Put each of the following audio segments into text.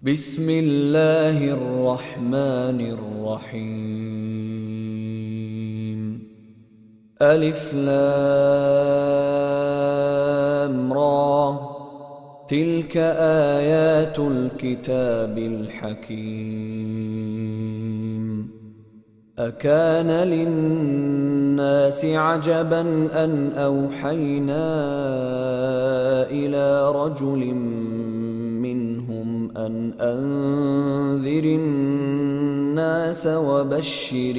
بسم الله الرحمن الرحيم ألف لام را تلك آيات الكتاب الحكيم أكان للناس عجبا أن أوحينا إلى رجل منهم أن أنذر الناس وبشر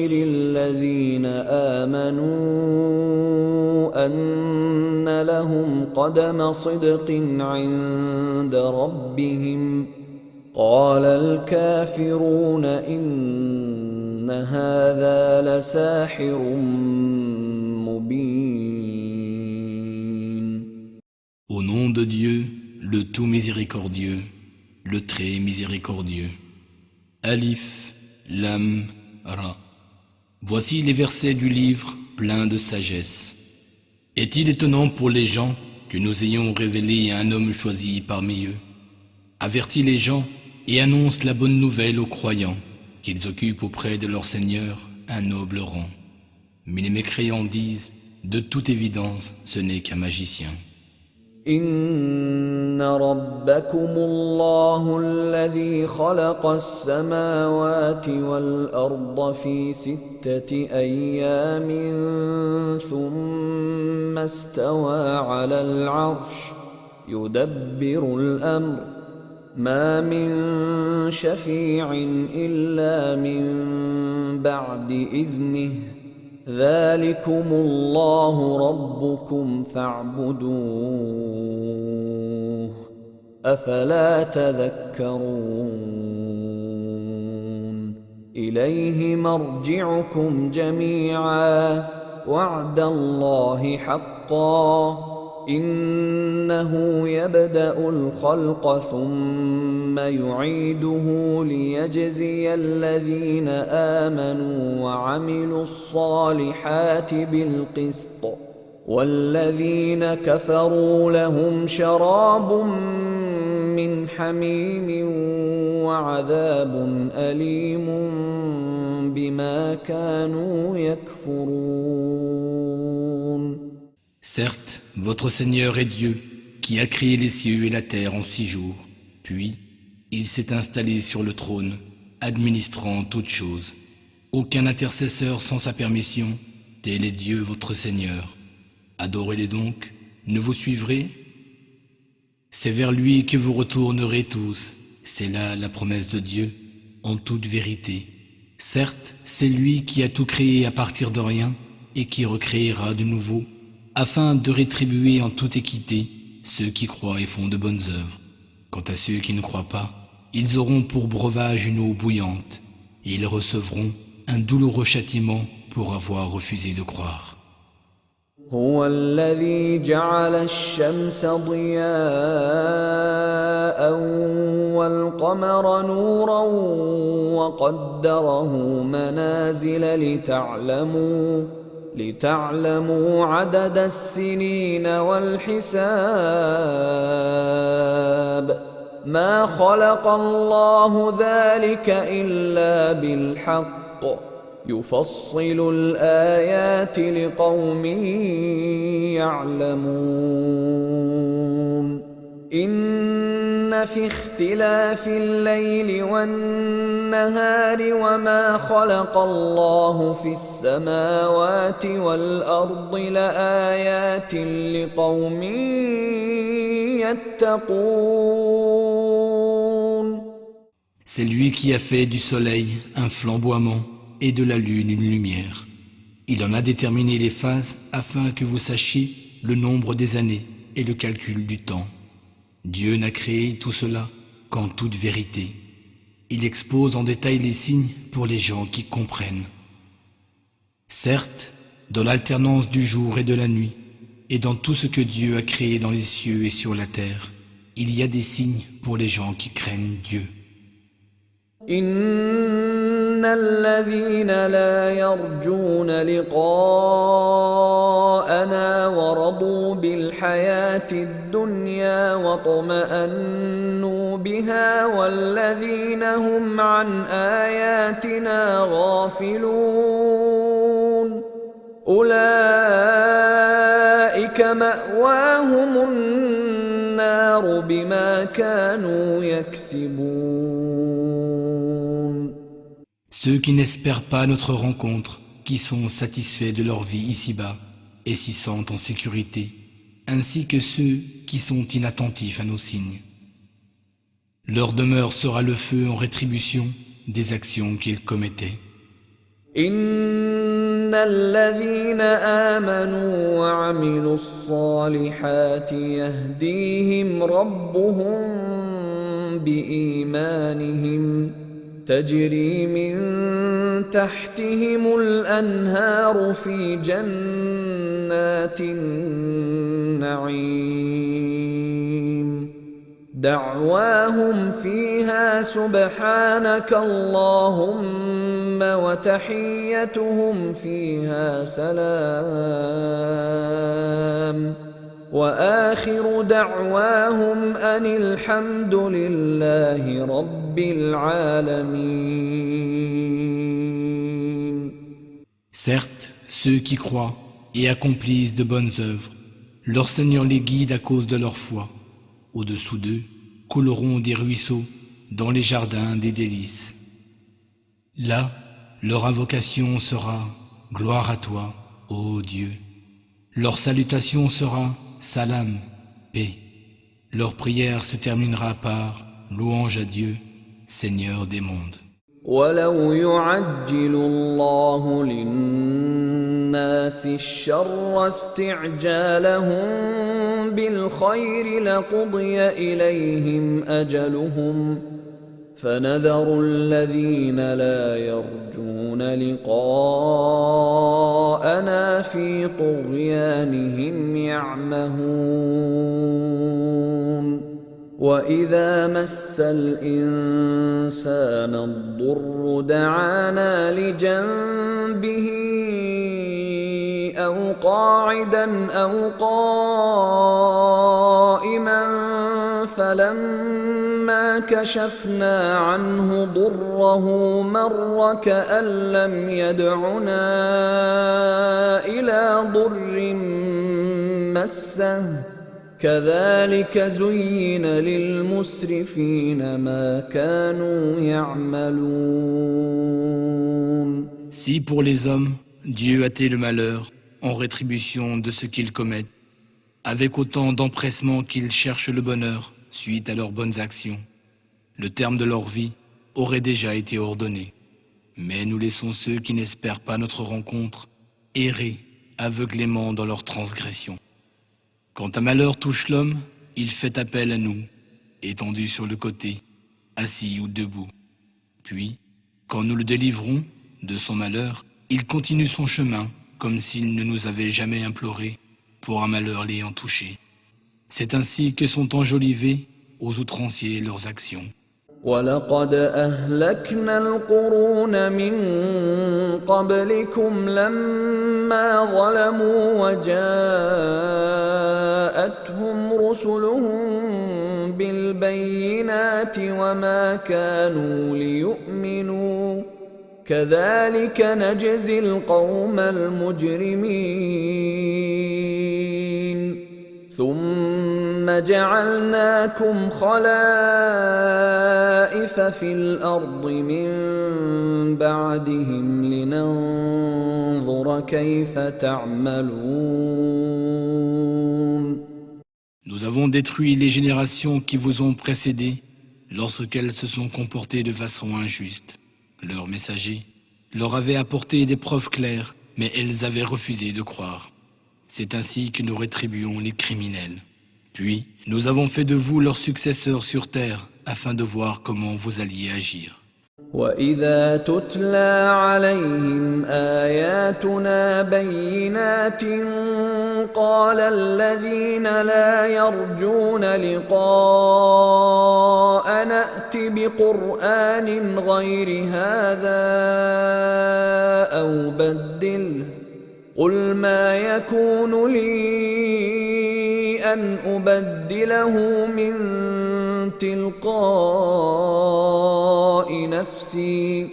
الذين آمنوا أن لهم قدم صدق عند ربهم قال الكافرون إن هذا لساحر مبين. Au nom de Dieu, le tout miséricordieux, le très miséricordieux. Alif, Lam, Ra. Voici les versets du livre plein de sagesse. Est-il étonnant pour les gens que nous ayons révélé un homme choisi parmi eux? Avertis les gens et annonce la bonne nouvelle aux croyants qu'ils occupent auprès de leur Seigneur un noble rang. Mais les mécréants disent, de toute évidence, ce n'est qu'un magicien. إن ربكم الله الذي خلق السماوات والأرض في 6 أيام ثم استوى على العرش يدبر الأمر ما من شفيع إلا من بعد إذنه ذلكم الله ربكم فاعبدوه أفلا تذكرون إليه مرجعكم جميعا وعد الله حقا إنه يبدأ الخلق ثم يعيده ليجزي الذين آمنوا وعملوا الصالحات بالقسط والذين كفروا لهم شراب من حميم وعذاب أليم بما كانوا يكفرون. Certes, votre Seigneur est Dieu, qui a créé les cieux et la terre en 6 jours. Puis, il s'est installé sur le trône, administrant toutes choses. Aucun intercesseur sans sa permission, tel est Dieu votre Seigneur. Adorez-les donc, ne vous suivrez? C'est vers lui que vous retournerez tous. C'est là la promesse de Dieu, en toute vérité. Certes, c'est lui qui a tout créé à partir de rien et qui recréera de nouveau, afin de rétribuer en toute équité ceux qui croient et font de bonnes œuvres. Quant à ceux qui ne croient pas, ils auront pour breuvage une eau bouillante, et ils recevront un douloureux châtiment pour avoir refusé de croire. هو الذي جعل الشمس ضياء والقمر نورا وقدره منازل لتعلموا عدد السنين والحساب ما خلق الله ذلك إلا بالحق يفصل الآيات لقوم يعلمون إن في اختلاف الليل والنهار وما خلق الله في السماوات والأرض لآيات لقوم يتقون. C'est lui qui a fait du soleil un flamboiement et de la lune une lumière. Il en a déterminé les phases afin que vous sachiez le nombre des années et le calcul du temps. Dieu n'a créé tout cela qu'en toute vérité. Il expose en détail les signes pour les gens qui comprennent. Certes, dans l'alternance du jour et de la nuit, et dans tout ce que Dieu a créé dans les cieux et sur la terre, il y a des signes pour les gens qui craignent Dieu. إن الذين لا يرجون لقاءنا ورضوا بالحياة الدنيا واطمأنوا بها والذين هم عن آياتنا غافلون أولئك مأواهم النار بما كانوا يكسبون. Ceux qui n'espèrent pas notre rencontre, qui sont satisfaits de leur vie ici-bas et s'y sentent en sécurité, ainsi que ceux qui sont inattentifs à nos signes. Leur demeure sera le feu en rétribution des actions qu'ils commettaient. إن الذين آمنوا وعملوا الصالحات يهديهم ربهم بإيمانهم تجري من تحتهم الأنهار في جنات النعيم دعواهم فيها سبحانك اللهم وتحيتهم فيها سلام وآخر دعواهم أن الحمد لله رب العالمين. Certes, ceux qui croient et accomplissent de bonnes œuvres, leur Seigneur les guide à cause de leur foi. Au-dessous d'eux couleront des ruisseaux dans les jardins des délices. Là, leur invocation sera « Gloire à toi, ô Dieu ». Leur salutation sera « Salam, paix ». Leur prière se terminera par « Louange à Dieu, Seigneur des mondes ». ولو يعجل الله للناس الشر استعجالهم بالخير لقضي إليهم أجلهم فنذر الذين لا يرجون لقاءنا في طغيانهم يعمهون وإذا مس الإنسان الضر دعانا لجنبه أو قاعدا أو قائما فلما كشفنا عنه ضره مر كأن لم يدعنا إلى ضر مسه كذلك زين للمسرفين ما كانوا يعملون. Si pour les hommes, Dieu hâtait le malheur en rétribution de ce qu'ils commettent, avec autant d'empressement qu'ils cherchent le bonheur suite à leurs bonnes actions, le terme de leur vie aurait déjà été ordonné. Mais nous laissons ceux qui n'espèrent pas notre rencontre errer aveuglément dans leurs transgressions. Quand un malheur touche l'homme, il fait appel à nous, étendu sur le côté, assis ou debout. Puis, quand nous le délivrons de son malheur, il continue son chemin comme s'il ne nous avait jamais imploré pour un malheur l'ayant touché. C'est ainsi que sont enjolivées aux outranciers leurs actions. وَلَقَدْ أَهْلَكْنَا الْقُرُونَ مِنْ قَبْلِكُمْ لَمَّا ظَلَمُوا وَجَاءَتْهُمْ رُسُلُهُم بِالْبَيِّنَاتِ وَمَا كَانُوا لِيُؤْمِنُوا كَذَلِكَ نَجْزِي الْقَوْمَ الْمُجْرِمِينَ ثم جعلناكم خلائف في الأرض من بعدهم لننظر كيف تعملون. Nous avons détruit les générations qui vous ont précédés lorsqu'elles se sont comportées de façon injuste. Leurs messagers leur avaient apporté des preuves claires, mais elles avaient refusé de croire. C'est ainsi que nous rétribuons les criminels. Puis, nous avons fait de vous leurs successeurs sur terre, afin de voir comment vous alliez agir. وإذا تتلى عليهم آياتنا بينات قال الذين لا يرجون لقاء نأت بقرآن غير هذا أو بدله قل ما يكون لي أن أبدله من تلقاء نفسي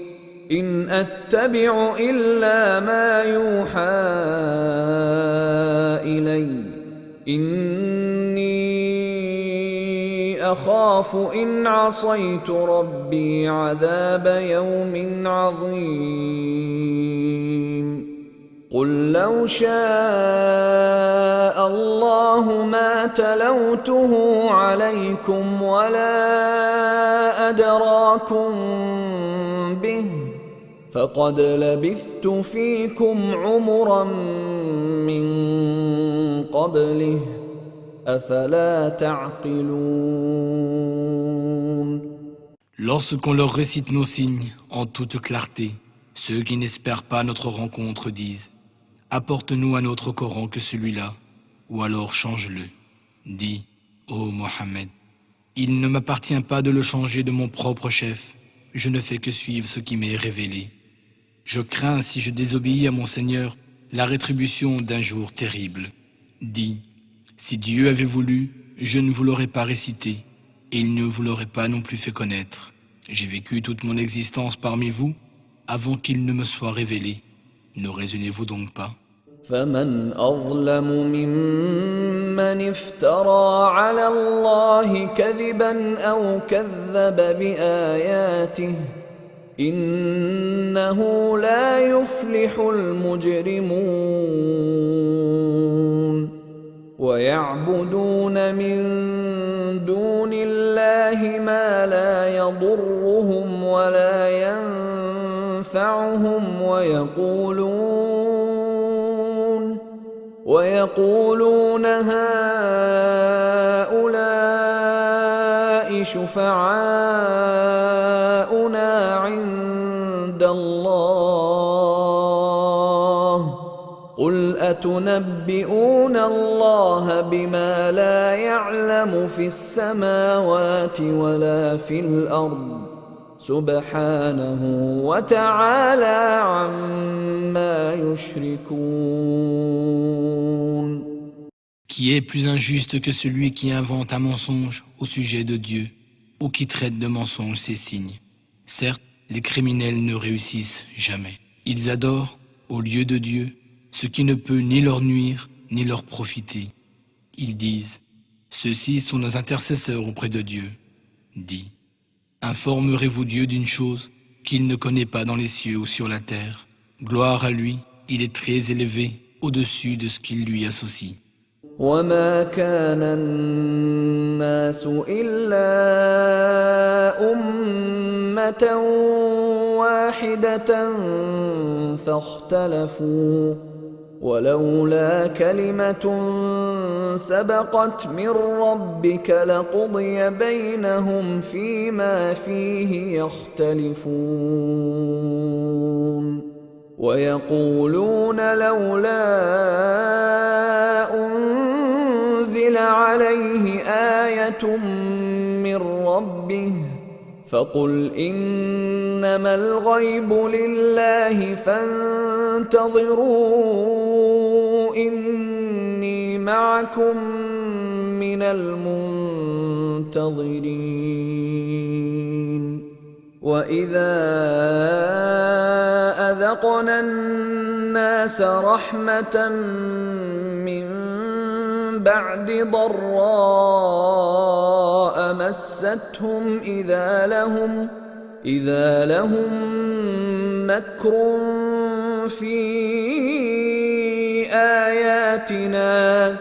إن أتبع إلا ما يوحى إلي إني أخاف إن عصيت ربي عذاب يوم عظيم قل لو شاء الله ما تلوته عليكم ولا أدراكم به فقد لبثت فيكم عمرا من قبله أفلا تعقلون. Lorsqu'on leur récite nos signes en toute clarté, ceux qui n'espèrent pas notre rencontre disent « Apporte-nous un autre Coran que celui-là, ou alors change-le. » Dis, ô Mohammed, il ne m'appartient pas de le changer de mon propre chef, je ne fais que suivre ce qui m'est révélé. Je crains, si je désobéis à mon Seigneur, la rétribution d'un jour terrible. Dis, si Dieu avait voulu, je ne vous l'aurais pas récité, et il ne vous l'aurait pas non plus fait connaître. J'ai vécu toute mon existence parmi vous, avant qu'il ne me soit révélé. Ne raisonnez-vous donc pas? فمن أظلم ممن افترى على الله كذبا أو كذب بآياته إنه لا يفلح المجرمون ويعبدون من دون الله ما لا يضرهم ولا ينفعهم ويقولون هؤلاء شفعاؤنا عند الله قل أتنبئون الله بما لا يعلم في السماوات ولا في الأرض سبحانه وتعالى عما يشركون. Qui est plus injuste que celui qui invente un mensonge au sujet de Dieu ou qui traite de mensonge ses signes? Certes, les criminels ne réussissent jamais. Ils adorent, au lieu de Dieu, ce qui ne peut ni leur nuire ni leur profiter. Ils disent, ceux-ci sont nos intercesseurs auprès de Dieu. Dis, informerez-vous Dieu d'une chose qu'il ne connaît pas dans les cieux ou sur la terre. Gloire à lui, il est très élevé au-dessus de ce qu'il lui associe. وما كان الناس إلا أمة واحدة فاختلفوا ولولا كلمة سبقت من ربك لقضي بينهم فيما فيه يختلفون ويقولون لولا أنزل عليه آية من ربه فقل إنما الغيب لله فانتظروا إني معكم من المنتظرين وإذا أذقنا الناس رحمة من بعد ضراء مستهم إذا لهم مكر في آياتنا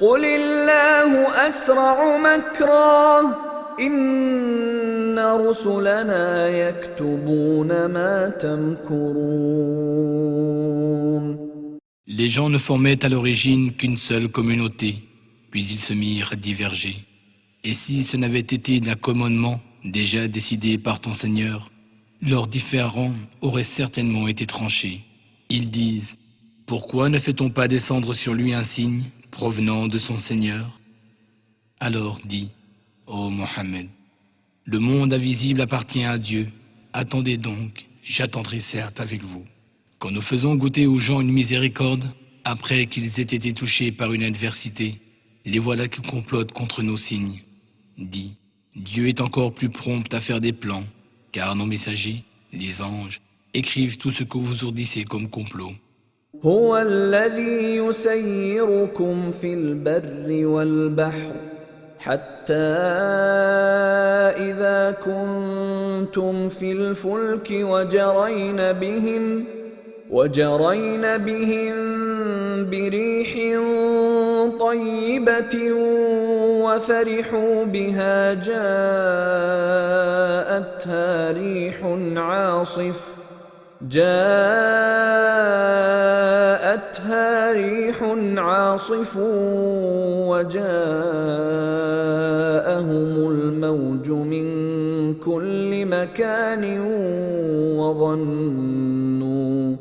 قل الله أسرع مكرا إن رسلنا يكتبون ما تمكرون. Les gens ne formaient à l'origine qu'une seule communauté, puis ils se mirent à diverger. Et si ce n'avait été d'un commandement déjà décidé par ton Seigneur, leurs différends auraient certainement été tranchés. Ils disent, pourquoi ne fait-on pas descendre sur lui un signe provenant de son Seigneur? Alors dis, ô Mohammed, le monde invisible appartient à Dieu. Attendez donc, j'attendrai certes avec vous. Quand nous faisons goûter aux gens une miséricorde, après qu'ils aient été touchés par une adversité, les voilà qui complotent contre nos signes. Dis, Dieu est encore plus prompt à faire des plans, car nos messagers, les anges, écrivent tout ce que vous ourdissez comme complot. هو الذي يسيركم في البر والبحر حتى إذا كنتم في الفلك وجرين بهم بريح طيبة وفرحوا بها جاءتها ريح عاصف وجاءهم الموج من كل مكان وظنوا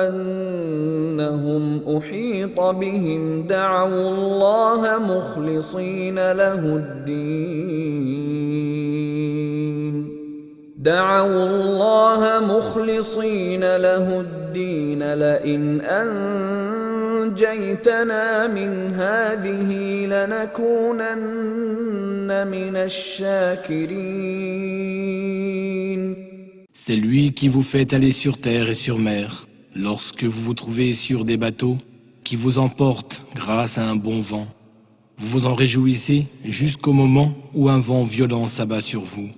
أنهم أحيط بهم دعوا الله مخلصين له الدين لئن أنجيتنا من هذه لنكونن من الشاكرين. C'est lui qui vous fait aller sur terre et sur mer, lorsque vous vous trouvez sur des bateaux qui vous emportent grâce à un bon vent. Vous vous en réjouissez jusqu'au moment où un vent violent s'abat sur vous.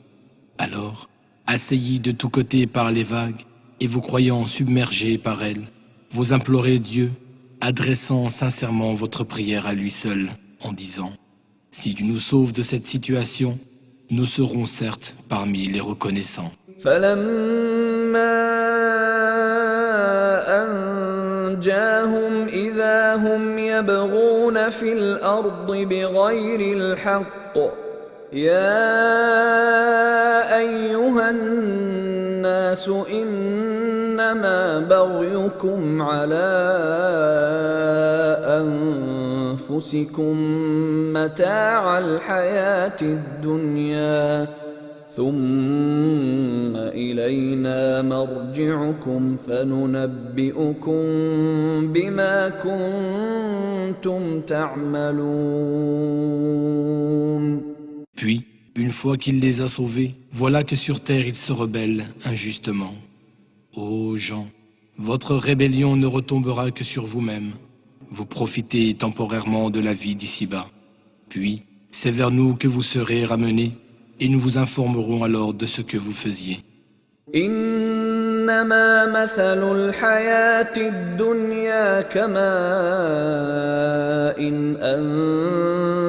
Alors, assaillis de tous côtés par les vagues et vous croyant submergés par elles, vous implorez Dieu, adressant sincèrement votre prière à lui seul, en disant « Si tu nous sauves de cette situation, nous serons certes parmi les reconnaissants. » فلما أنجاهم إذا هم يبغون في الأرض بغير الحق يا أيها الناس إنما بغيكم على أنفسكم متاع الحياة الدنيا ثم إلينا مرجعكم فننبئكم بما كنتم تعملون. Puis, une fois qu'il les a sauvés, voilà que sur terre ils se rebellent injustement. Ô gens, votre rébellion ne retombera que sur vous-même. Vous profitez temporairement de la vie d'ici-bas. Puis, c'est vers nous que vous serez ramenés et nous vous informerons alors de ce que vous faisiez. إنما مثل الحياة الدنيا كماء إن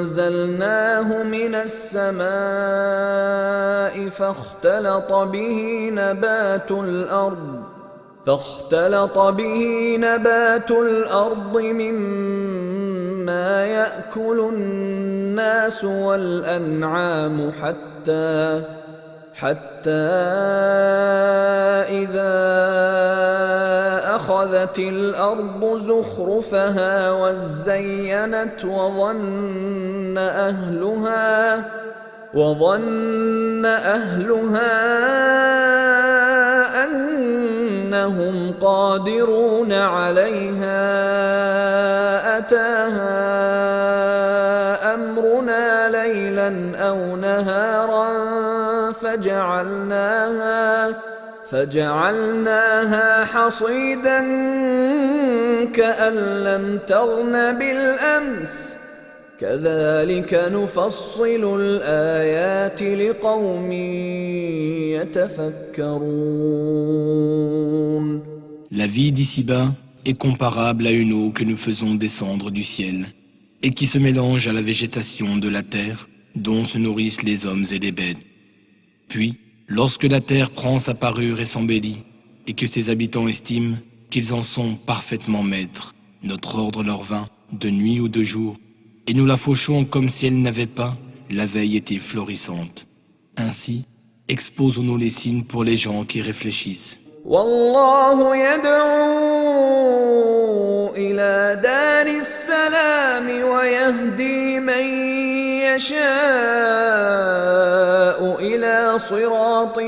أنزلناه من السماء فاختلط به نبات الأرض مما يأكل الناس والأنعام حتى إذا أخذت الأرض زخرفها وزينت وظن أهلها أنهم قادرون عليها أتاها أمرنا ليلا أو نهارا فجعلناها حصيدا كأن لم تغن بالأمس كذلك نفصل الآيات لقوم يتفكرون. La vie d'ici-bas est comparable à une eau que nous faisons descendre du ciel et qui se mélange à la végétation de la terre dont se nourrissent les hommes et les bêtes. Puis, lorsque la terre prend sa parure et s'embellit, et que ses habitants estiment qu'ils en sont parfaitement maîtres, notre ordre leur vint, de nuit ou de jour, et nous la fauchons comme si elle n'avait pas la veille était florissante. Ainsi, exposons-nous les signes pour les gens qui réfléchissent. والله يدعو إلى دار السلام ويهدي من يشاء إلى صراط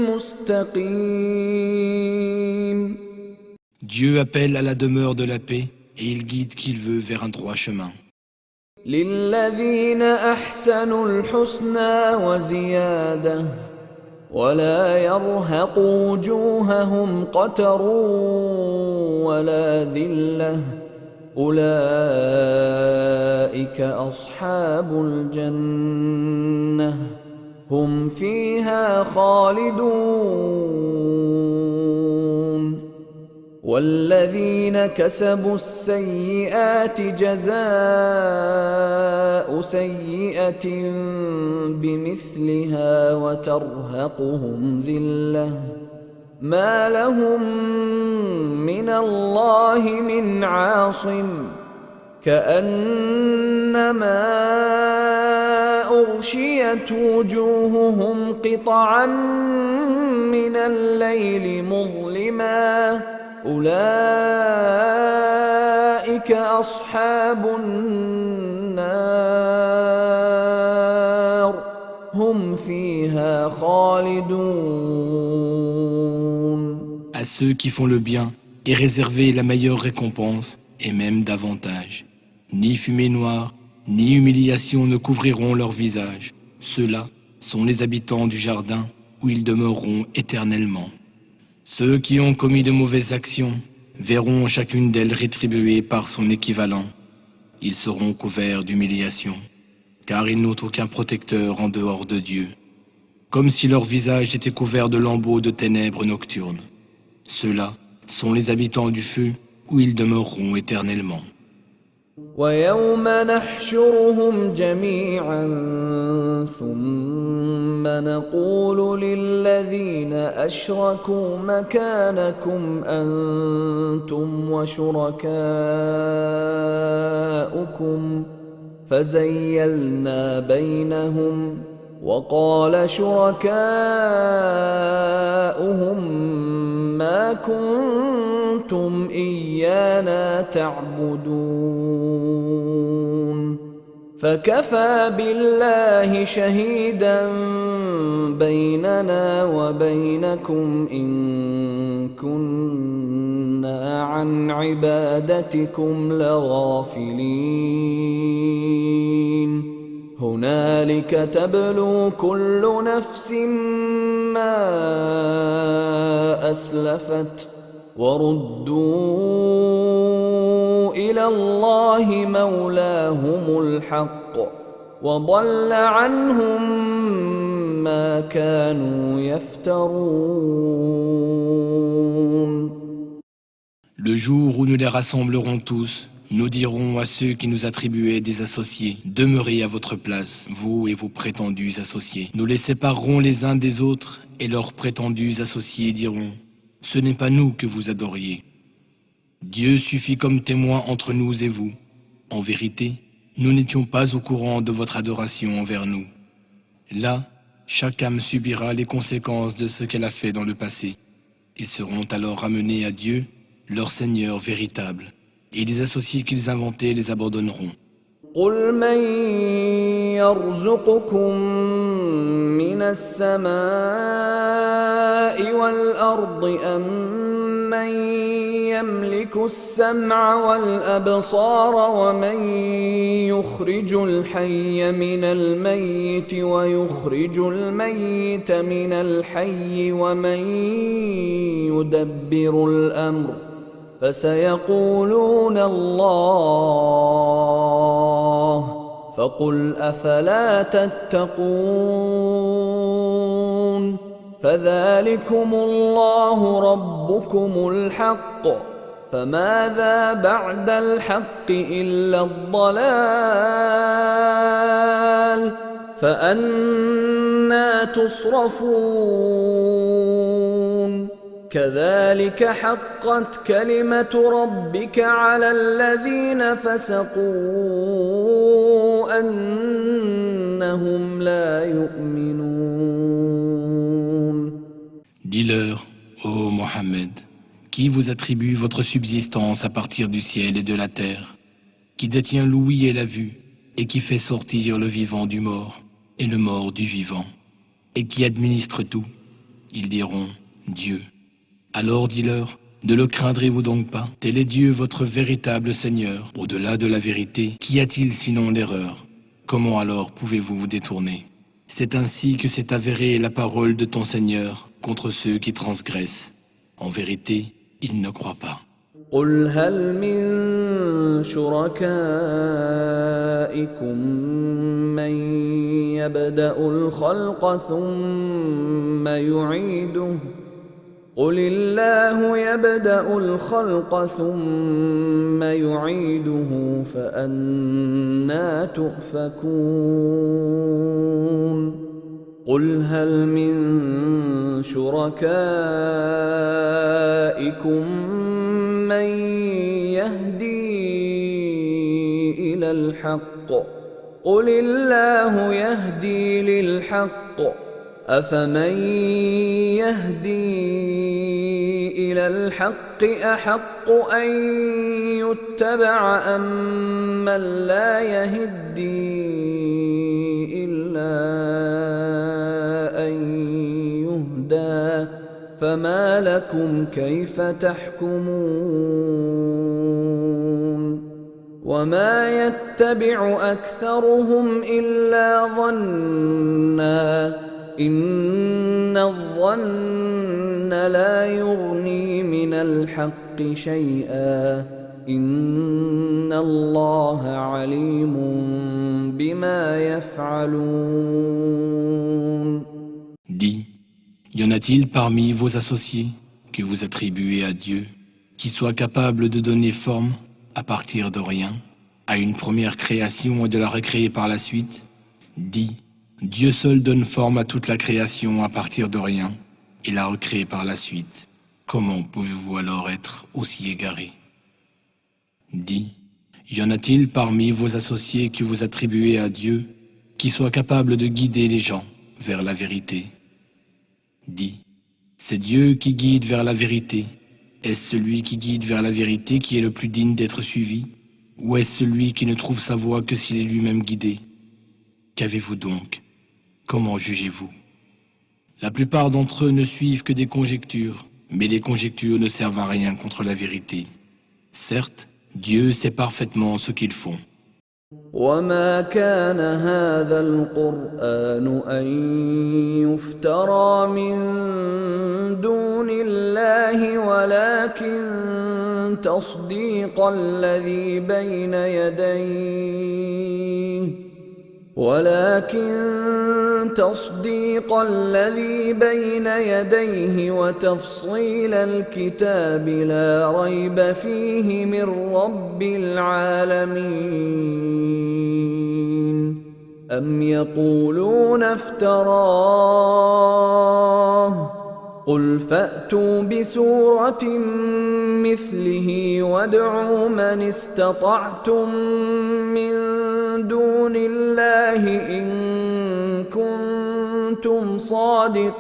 مستقيم. Dieu appelle à la demeure de la paix et il guide qui il veut vers un droit chemin. للذين أحسنوا الحسنى وزيادة ولا يرهق وجوههم قتر ولا ذلة أولئك أصحاب الجنة هم فيها خالدون والذين كسبوا السيئات جزاء سيئة بمثلها وترهقهم ذلة ما لهم من الله من عاصم كأنما أغشيت وجوههم قطعا من الليل مظلما أولئك أصحاب النار هم فيها خالدون. À ceux qui font le bien est réservée la meilleure récompense et même davantage. Ni fumée noire, ni humiliation ne couvriront leur visage. Ceux-là sont les habitants du jardin où ils demeureront éternellement. Ceux qui ont commis de mauvaises actions verront chacune d'elles rétribuée par son équivalent. Ils seront couverts d'humiliation, car ils n'ont aucun protecteur en dehors de Dieu, comme si leur visage était couvert de lambeaux de ténèbres nocturnes. Ceux-là sont les habitants du feu où ils demeureront éternellement. ويوم نحشرهم جميعا ثم نقول للذين أشركوا مكانكم أنتم وشركاؤكم فزيلنا بينهم وقال شركاؤهم ما كنتم إيانا تعبدون فكفى بالله شهيدا بيننا وبينكم إن كنا عن عبادتكم لغافلين هنالك تبلو كل نفس ما أسلفت وردوا إلى الله مولاهم الحق وضل عنهم ما كانوا يفترون. Le jour où nous les rassemblerons tous, nous dirons à ceux qui nous attribuaient des associés, demeurez à votre place, vous et vos prétendus associés. Nous les séparerons les uns des autres et leurs prétendus associés diront, ce n'est pas nous que vous adoriez. Dieu suffit comme témoin entre nous et vous. En vérité, nous n'étions pas au courant de votre adoration envers nous. Là, chaque âme subira les conséquences de ce qu'elle a fait dans le passé. Ils seront alors ramenés à Dieu, leur Seigneur véritable, et les associés qu'ils inventaient les abandonneront. قل من يرزقكم من السماء والأرض أم من يملك السمع والأبصار ومن يخرج الحي من الميت ويخرج الميت من الحي ومن يدبر الأمر فسيقولون الله فقل أفلا تتقون فذلكم الله ربكم الحق فماذا بعد الحق إلا الضلال فأنى تصرفون. كذلك حقت كلمة ربك على الذين فسقوا أنهم لا يؤمنون. Dis-leur, ô Mohammed, qui vous attribue votre subsistance à partir du ciel et de la terre, qui détient l'ouïe et la vue, et qui fait sortir le vivant du mort et le mort du vivant, et qui administre tout, ils diront Dieu. Alors dis-leur, ne le craindrez-vous donc pas? Tel est Dieu votre véritable Seigneur. Au-delà de la vérité, qu'y a-t-il sinon l'erreur? Comment alors pouvez-vous vous détourner? C'est ainsi que s'est avérée la parole de ton Seigneur contre ceux qui transgressent. En vérité, ils ne croient pas. قل هل من شركائكم من يبدأ الخلق ثم يعيده قل الله يبدأ الخلق ثم يعيده فأنى تؤفكون قل هل من شركائكم من يهدي إلى الحق قل الله يهدي للحق أفمن يهدي إلى الحق أحق أن يتبع أم من لا يهدي إلا أن يهدى فما لكم كيف تحكمون وما يتبع أكثرهم إلا ظنّا إن الظن لا يغني من الحق شيئا إن الله عليم بما يفعلون. Dis, y en a-t-il parmi vos associés que vous attribuez à Dieu, qui soit capable de donner forme à partir de rien, à une première création et de la recréer par la suite? Dis, Dieu seul donne forme à toute la création à partir de rien et la recrée par la suite. Comment pouvez-vous alors être aussi égarés? Dis, y en a-t-il parmi vos associés que vous attribuez à Dieu qui soit capable de guider les gens vers la vérité? Dis, c'est Dieu qui guide vers la vérité. Est-ce celui qui guide vers la vérité qui est le plus digne d'être suivi? Ou est-ce celui qui ne trouve sa voie que s'il est lui-même guidé? Qu'avez-vous donc? Comment jugez-vous? La plupart d'entre eux ne suivent que des conjectures, mais les conjectures ne servent à rien contre la vérité. Certes, Dieu sait parfaitement ce qu'ils font. وما كان هذا القرآن أن يفترى من دون الله ولكن تصديق الذي بين يديه وتفصيل الكتاب لا ريب فيه من رب العالمين أم يقولون افتراه قل فأتوا بسورة مثله وادعوا من استطعتم من دون الله إن كنتم صادقين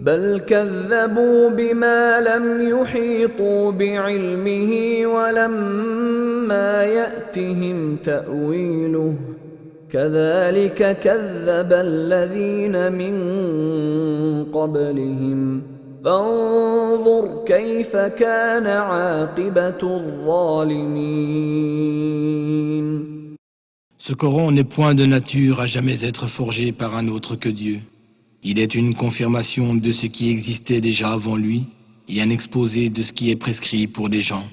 بل كذبوا بما لم يحيطوا بعلمه ولما يأتهم تأويله كذلك كذب الذين من قبلهم فانظر كيف كان عاقبة الظالمين. Ce Coran n'est point de nature à jamais être forgé par un autre que Dieu. Il est une confirmation de ce qui existait déjà avant lui et un exposé de ce qui est prescrit pour les gens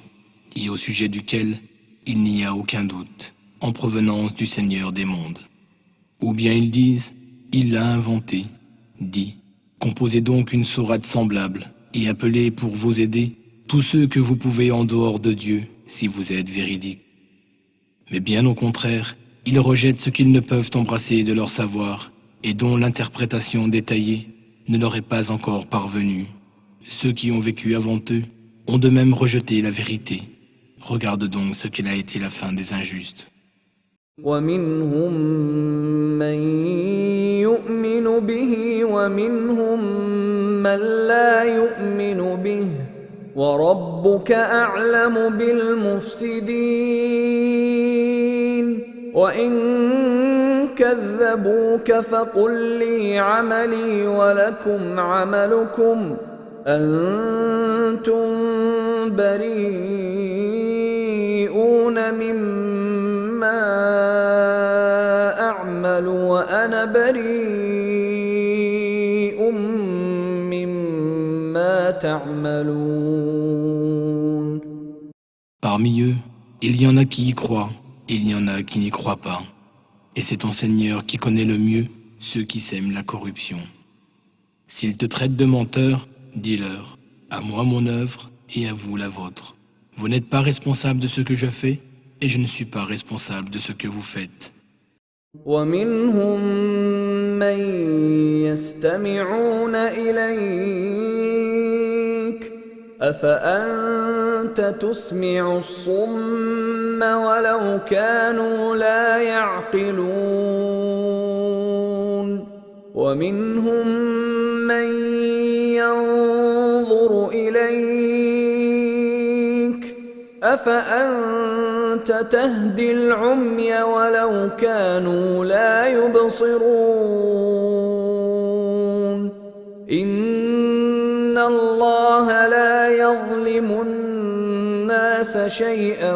et au sujet duquel il n'y a aucun doute en provenance du Seigneur des mondes. Ou bien ils disent, il l'a inventé. Dis, composez donc une sourate semblable et appelez pour vous aider tous ceux que vous pouvez en dehors de Dieu si vous êtes véridiques. Mais bien au contraire, ils rejettent ce qu'ils ne peuvent embrasser de leur savoir et dont l'interprétation détaillée ne leur est pas encore parvenu. Ceux qui ont vécu avant eux ont de même rejeté la vérité. Regarde donc ce qu'elle a été la fin des injustes. ومنهم من يؤمن به ومنهم من لا يؤمن به وربك أعلم بالمفسدين وإن كذبوك فقل لي عملي ولكم عملكم أنتم بريئون مما أعمل وأنا بريء مما تعملون. Parmi eux, il y en a qui y croient, et il y en a qui n'y croient pas. Et c'est ton Seigneur qui connaît le mieux ceux qui sèment la corruption. S'ils te traitent de menteur, dis-leur, à moi mon œuvre et à vous la vôtre. Vous n'êtes pas responsable de ce que je fais, et je ne suis pas responsable de ce que vous faites. ومنهم من يستمعون إليك أفأنت تسمع الصم ولو كانوا لا يعقلون ومنهم من ينظر إليك أفأنت تهدي العمي ولو كانوا لا يبصرون إن الله لا يظلم الناس شيئا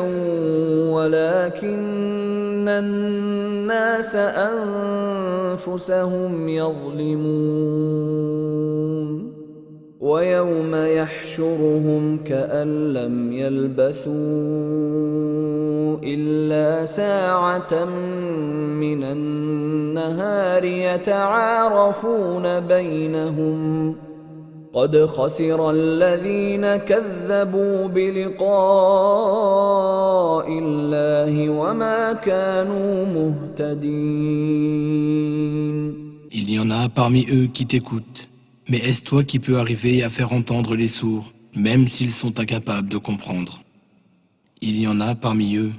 ولكن الناس أنفسهم يظلمون ويوم يحشرهم كأن لم يلبثوا إلا ساعة من النهار يتعارفون بينهم قد خسر الذين كذبوا بلقاء الله وما كانوا مهتدين. Il y en a parmi eux qui t'écoutent. Mais est-ce toi qui peux arriver à faire entendre les sourds, même s'ils sont incapables de comprendre? Il y en a parmi eux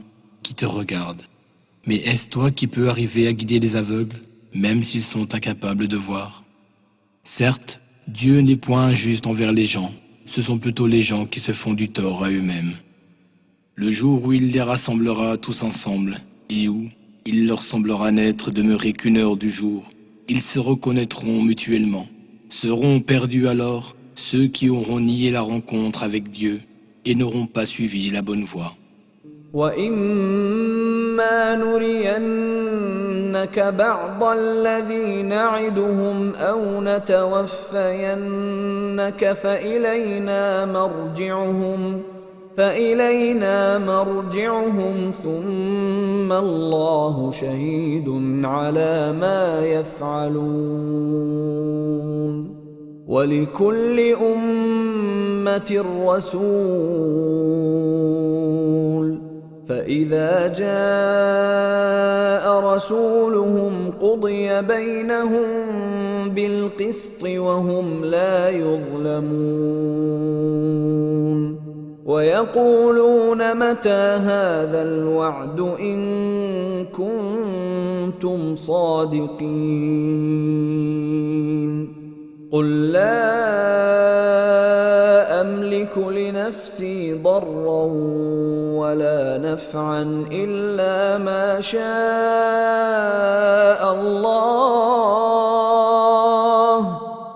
qui te regardent. Mais est-ce toi qui peux arriver à guider les aveugles, même s'ils sont incapables de voir? Certes, Dieu n'est point injuste envers les gens, ce sont plutôt les gens qui se font du tort à eux-mêmes. Le jour où il les rassemblera tous ensemble, et où il leur semblera n'être demeuré qu'une heure du jour, ils se reconnaîtront mutuellement. Seront perdus alors ceux qui auront nié la rencontre avec Dieu et n'auront pas suivi la bonne voie. وَإِمَّا نُرِيَنَّكَ بَعْضَ الَّذِي نَعِدُهُمْ أَوْ نَتَوَفَّيَنَّكَ فَإِلَيْنَا مَرْجِعُهُمْ ثُمَّ اللَّهُ شَهِيدٌ عَلَى مَا يَفْعَلُونَ وَلِكُلِّ أُمَّةٍ رَسُولٌ فَإِذَا جَاءَ رَسُولُهُمْ قُضِيَ بَيْنَهُم بِالْقِسْطِ وَهُمْ لَا يُظْلَمُونَ وَيَقُولُونَ مَتَى هَذَا الْوَعْدُ إِن كُنتُمْ صَادِقِينَ قُل لَّا أَمْلِكُ لِنَفْسِي ضَرًّا وَلَا نَفْعًا إِلَّا مَا شَاءَ اللَّهُ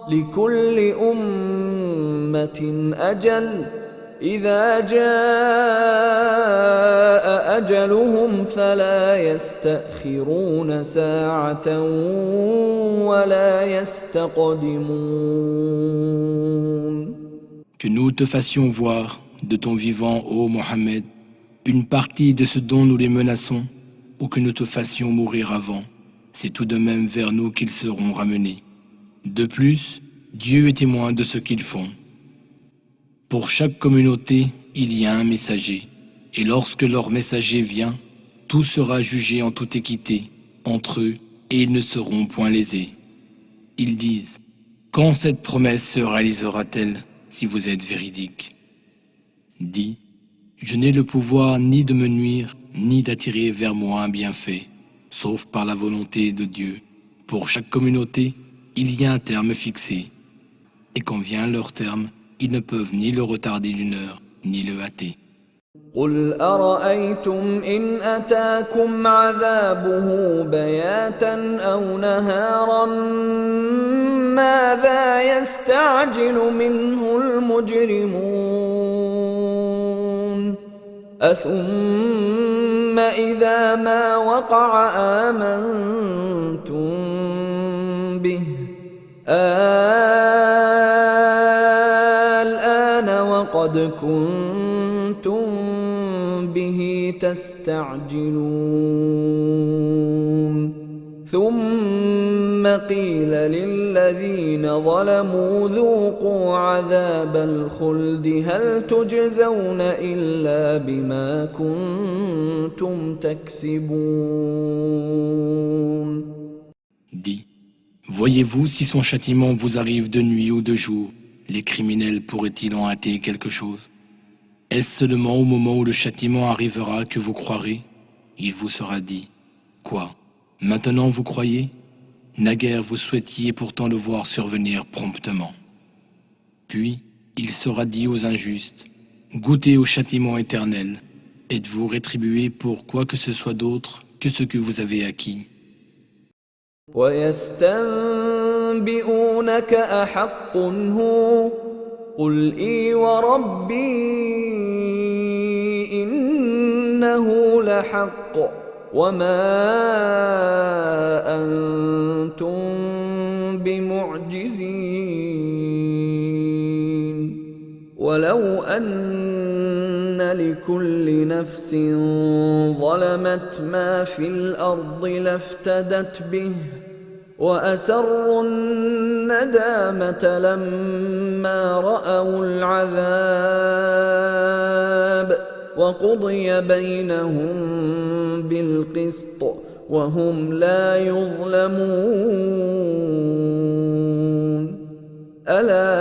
لِكُلِّ أُمَّةٍ أَجَلٌ إِذَا جَاءَ أَجَلُهُمْ فَلَا يَسْتَأْخِرُونَ سَاعَةً وَلَا يَسْتَقْدِمُونَ. Que nous te fassions voir, de ton vivant, ô Mohammed, une partie de ce dont nous les menaçons, ou que nous te fassions mourir avant, c'est tout de même vers nous qu'ils seront ramenés. De plus, Dieu est témoin de ce qu'ils font. Pour chaque communauté, il y a un messager, et lorsque leur messager vient, tout sera jugé en toute équité entre eux, et ils ne seront point lésés. Ils disent, Quand cette promesse se réalisera-t-elle si vous êtes véridique? Dis, je n'ai le pouvoir ni de me nuire, ni d'attirer vers moi un bienfait, sauf par la volonté de Dieu. Pour chaque communauté, il y a un terme fixé. Et quand vient leur terme, ils ne peuvent ni le retarder d'une heure, ni le hâter. قل أرأيتم إن أتاكم عذابه بياتا أو نهارا ماذا يستعجل منه المجرمون أثم إذا ما وقع آمنتم به الآن وقد كنتم به تستعجلون ثم قيل للذين ظلموا ذوقوا عذاب الخلد هل تجزون إلا بما كنتم تكسبون. Dis, voyez-vous si son châtiment vous arrive de nuit ou de jour, les criminels pourraient-ils en hâter quelque chose? Est-ce seulement au moment où le châtiment arrivera que vous croirez? Il vous sera dit, quoi? Maintenant vous croyez? Naguère vous souhaitiez pourtant le voir survenir promptement. Puis il sera dit aux injustes, goûtez au châtiment éternel. Êtes-vous rétribués pour quoi que ce soit d'autre que ce que vous avez acquis? ويستنبئونك أحق هو قل إي وربي إنه لحق وما أنتم بمعجزين ولو أن لكل نفس ظلمت ما في الأرض لافتدت به وأسروا الندامة لما رأوا العذاب وقضي بينهم بالقسط وهم لا يظلمون ألا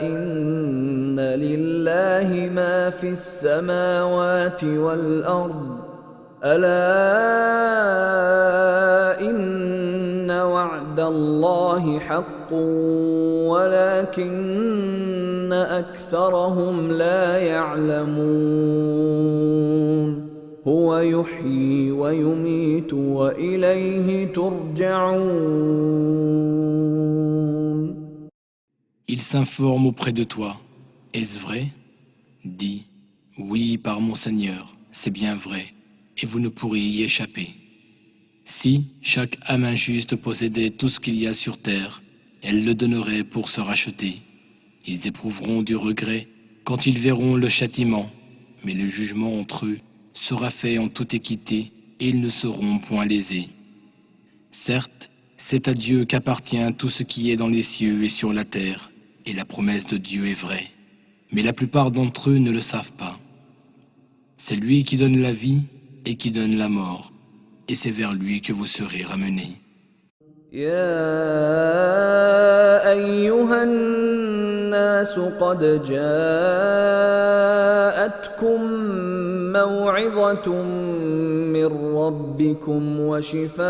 إن لله ما في السماوات والأرض ألا إن وعد الله حق ولكن أكثرهم لا يعلمون هو يحيي ويميت وإليه ترجعون. Il s'informe auprès de toi. Est-ce vrai? Dis, oui par mon Seigneur, c'est bien vrai, et vous ne pourrez y échapper. Si chaque âme injuste possédait tout ce qu'il y a sur terre, elle le donnerait pour se racheter. Ils éprouveront du regret quand ils verront le châtiment, mais le jugement entre eux sera fait en toute équité et ils ne seront point lésés. Certes, c'est à Dieu qu'appartient tout ce qui est dans les cieux et sur la terre, et la promesse de Dieu est vraie. Mais la plupart d'entre eux ne le savent pas. C'est lui qui donne la vie et qui donne la mort, et c'est vers lui que vous serez ramenés. يا أيها الناس قد جاءتكم موعظة من ربكم وشفاء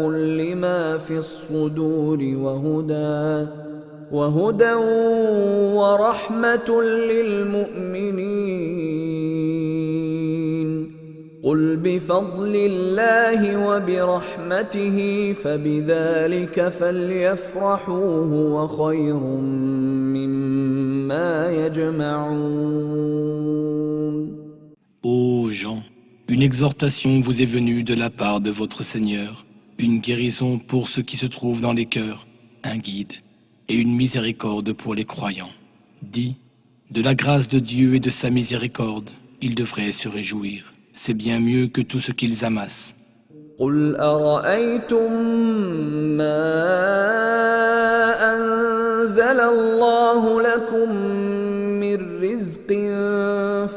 لما في الصدور وهدى ورحمة للمؤمنين قل بفضل الله وبرحمته فبذلك فليفرحوا هو خير مما يجمعون. Ô gens, une exhortation vous est venue de la part de votre Seigneur, une guérison pour ceux qui se trouvent dans les cœurs, un guide, et une miséricorde pour les croyants. Dis, de la grâce de Dieu et de sa miséricorde, ils devraient se réjouir. C'est bien mieux que tout ce qu'ils amassent. قل أرأيتم ما أنزل الله لكم من رزق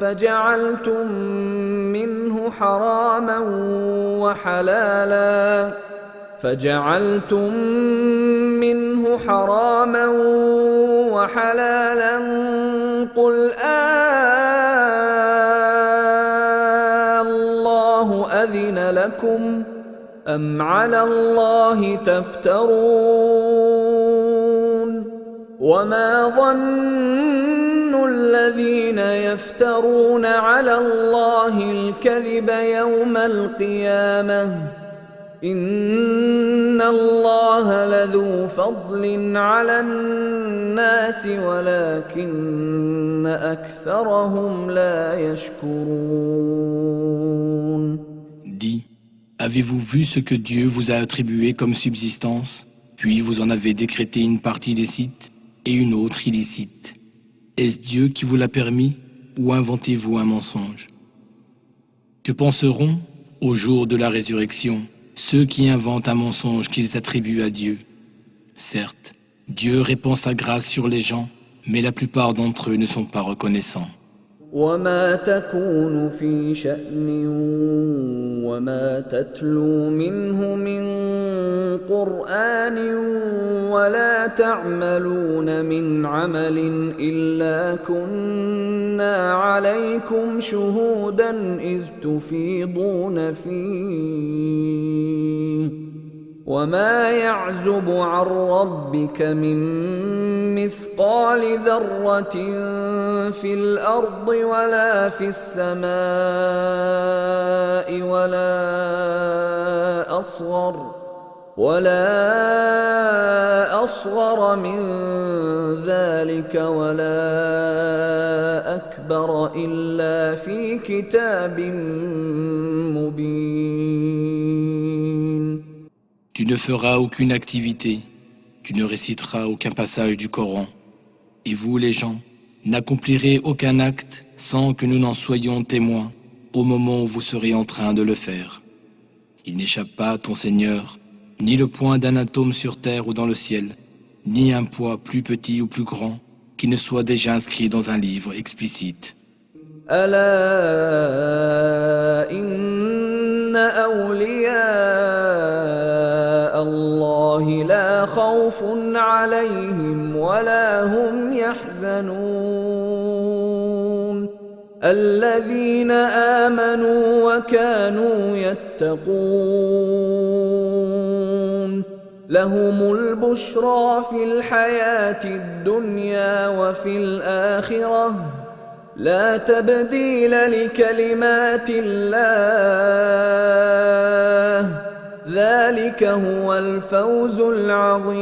فجعلتم منه حراما وحلالا فجعلتم منه حراما وحلالا قل الله أذن لكم أم على الله تفترون وما ظن الذين يفترون على الله الكذب يوم القيامة إن الله لذو فضل على الناس ولكن أكثرهم لا يشكرون. Dis, avez-vous vu ce que Dieu vous a attribué comme subsistance, puis vous en avez décrété une partie licite et une autre illicite? Est-ce Dieu qui vous l'a permis ou inventez-vous un mensonge? Que penseront, au jour de la résurrection, ceux qui inventent un mensonge qu'ils attribuent à Dieu? Certes, Dieu répand sa grâce sur les gens, mais la plupart d'entre eux ne sont pas reconnaissants. وما تكون في شأن وما تتلو منه من قرآن ولا تعملون من عمل إلا كنا عليكم شهودا إذ تفيضون فيه وما يعزب عن ربك من مثقال ذرة في الأرض ولا في السماء ولا أصغر من ذلك ولا أكبر إلا في كتاب مبين. Tu ne feras aucune activité, tu ne réciteras aucun passage du Coran. Et vous, les gens, n'accomplirez aucun acte sans que nous n'en soyons témoins au moment où vous serez en train de le faire. Il n'échappe pas à ton Seigneur, ni le point d'un atome sur terre ou dans le ciel, ni un poids plus petit ou plus grand qui ne soit déjà inscrit dans un livre explicite. ألا إن أولياء الله لا خوف عليهم ولا هم يحزنون الذين آمنوا وكانوا يتقون لهم البشرى في الحياة الدنيا وفي الآخرة لا تبديل لكلمات الله ذلك هو الفوز العظيم.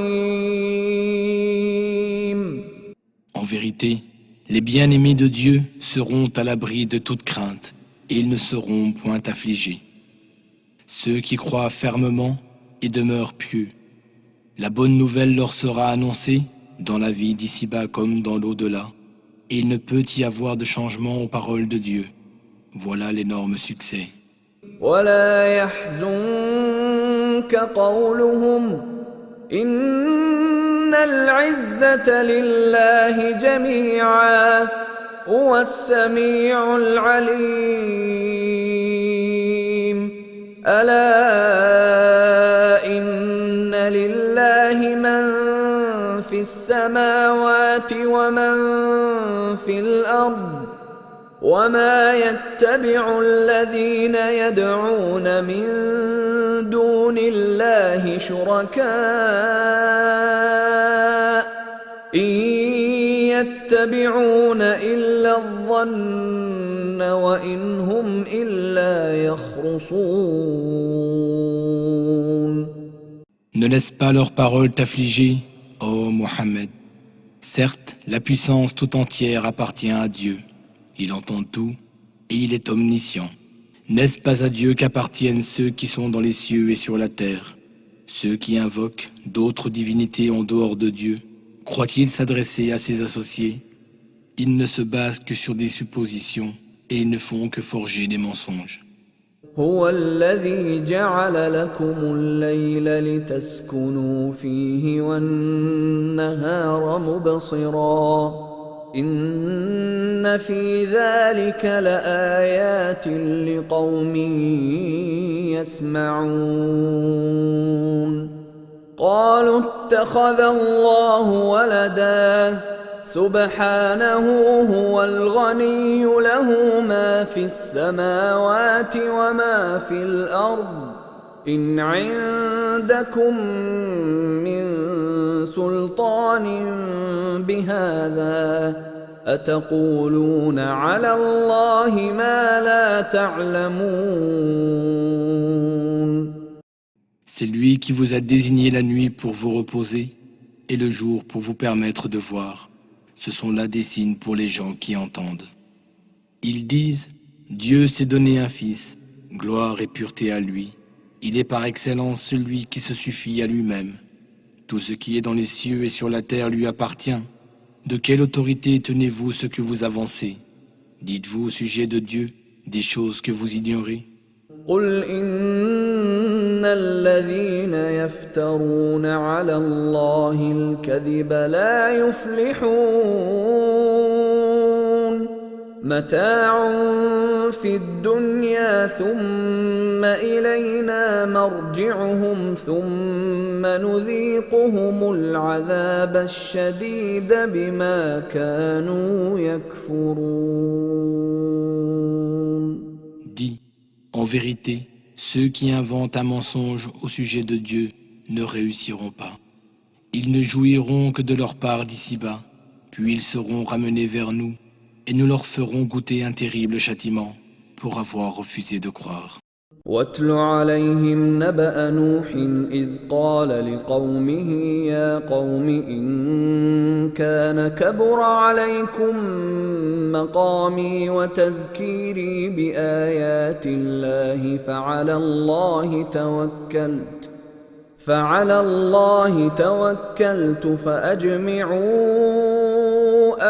En vérité, les bien-aimés de Dieu seront à l'abri de toute crainte et ils ne seront point affligés. Ceux qui croient fermement et demeurent pieux, la bonne nouvelle leur sera annoncée dans la vie d'ici-bas comme dans l'au-delà. Et il ne peut y avoir de changement aux paroles de Dieu. Voilà l'énorme succès. ولا يحزنك قولهم إن العزة لله جميعا هو السميع العليم ألا إن لله من في السماوات ومن في الأرض وما يتبع الذين يدعون من دون الله شركاء إن يتبعون إلا الظن وإن هم إلا يخرصون. Ne laisse pas leurs paroles t'affliger, ô Mohammed. Certes, la puissance tout entière appartient à Dieu. Il entend tout et il est omniscient. N'est-ce pas à Dieu qu'appartiennent ceux qui sont dans les cieux et sur la terre? Ceux qui invoquent d'autres divinités en dehors de Dieu, croient-ils s'adresser à ses associés? Ils ne se basent que sur des suppositions et ils ne font que forger des mensonges. هو الذي جعل لكم الليل لتسكنوا فيه والنهار مبصرا إن في ذلك لآيات لقوم يسمعون قالوا اتخذ الله ولدا سبحانه هو الغني له ما في السماوات وما في الأرض إن عندكم من سلطان بهذا أتقولون على الله ما لا تعلمون. C'est lui qui vous a désigné la nuit pour vous reposer et le jour pour vous permettre de voir. Ce sont là des signes pour les gens qui entendent. Ils disent, Dieu s'est donné un fils, gloire et pureté à lui. Il est par excellence celui qui se suffit à lui-même. Tout ce qui est dans les cieux et sur la terre lui appartient. De quelle autorité tenez-vous ce que vous avancez? Dites-vous au sujet de Dieu des choses que vous ignorez? قل إن الذين يفترون على الله الكذب لا يفلحون متاع في الدنيا ثم إلينا مرجعهم ثم نذيقهم العذاب الشديد بما كانوا يكفرون. Dis, en vérité, ceux qui inventent un mensonge au sujet de Dieu ne réussiront pas. Ils ne jouiront que de leur part d'ici-bas, puis ils seront ramenés vers nous, et nous leur ferons goûter un terrible châtiment pour avoir refusé de croire. واتل عليهم نبأ نوح إذ قال لقومه يا قوم إن كان كبر عليكم مقامي وتذكيري بآيات الله فعلى الله توكلت فأجمعوا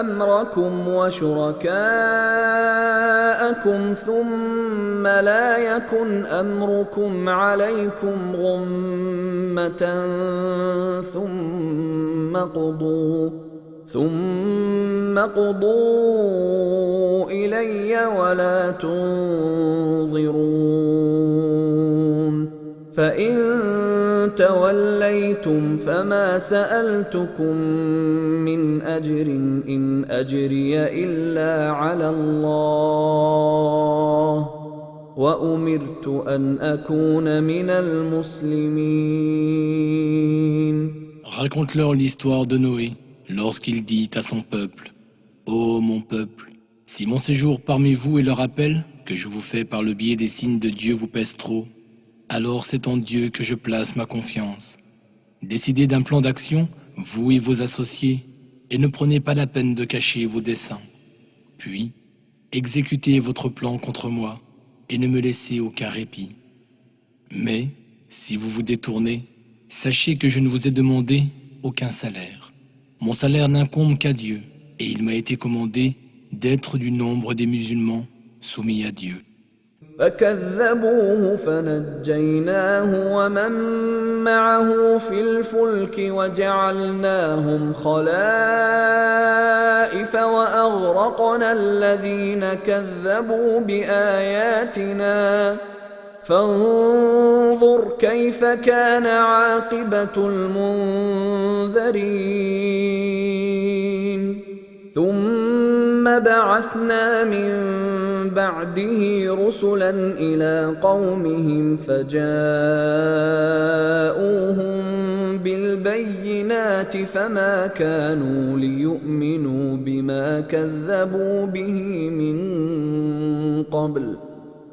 أمركم وشركاءكم ثم لا يكن أمركم عليكم غمة ثم قضوا إلي ولا تنظرون فإن توليتم فما سألتكم من أجر إن أجري إلا على الله وأمرت أن أكون من المسلمين. Raconte-leur l'histoire de Noé, lorsqu'il dit à son peuple, « Ô mon peuple, si mon séjour parmi vous est le rappel que je vous fais par le biais des signes de Dieu vous pèse trop, alors c'est en Dieu que je place ma confiance. Décidez d'un plan d'action, vous et vos associés, et ne prenez pas la peine de cacher vos desseins. Puis, exécutez votre plan contre moi, et ne me laissez aucun répit. Mais, si vous vous détournez, sachez que je ne vous ai demandé aucun salaire. Mon salaire n'incombe qu'à Dieu, et il m'a été commandé d'être du nombre des musulmans soumis à Dieu. فكذبوه فنجيناه ومن معه في الفلك وجعلناهم خلائف وأغرقنا الذين كذبوا بآياتنا فانظر كيف كان عاقبة المنذرين ثم بعثنا من بعده رسلا إلى قومهم فجاءوهم بالبينات فما كانوا ليؤمنوا بما كذبوا به من قبل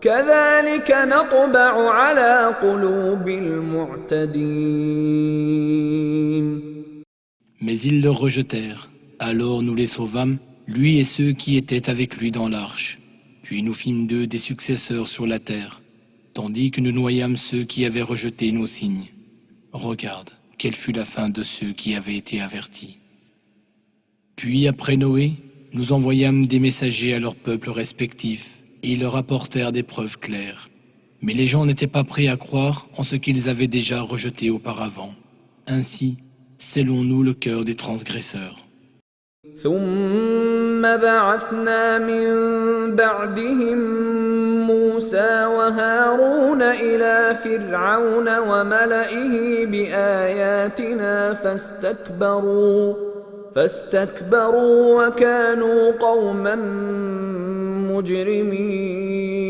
كذلك نطبع على قلوب المعتدين. Mais ils le rejetèrent. Alors nous les sauvâmes, lui et ceux qui étaient avec lui dans l'arche. Puis nous fîmes d'eux des successeurs sur la terre, tandis que nous noyâmes ceux qui avaient rejeté nos signes. Regarde, quelle fut la fin de ceux qui avaient été avertis. Puis après Noé, nous envoyâmes des messagers à leurs peuples respectifs, et ils leur apportèrent des preuves claires. Mais les gens n'étaient pas prêts à croire en ce qu'ils avaient déjà rejeté auparavant. Ainsi, scellons-nous le cœur des transgresseurs. ثم بعثنا من بعدهم موسى وهارون إلى فرعون وملئه بآياتنا فاستكبروا وكانوا قوما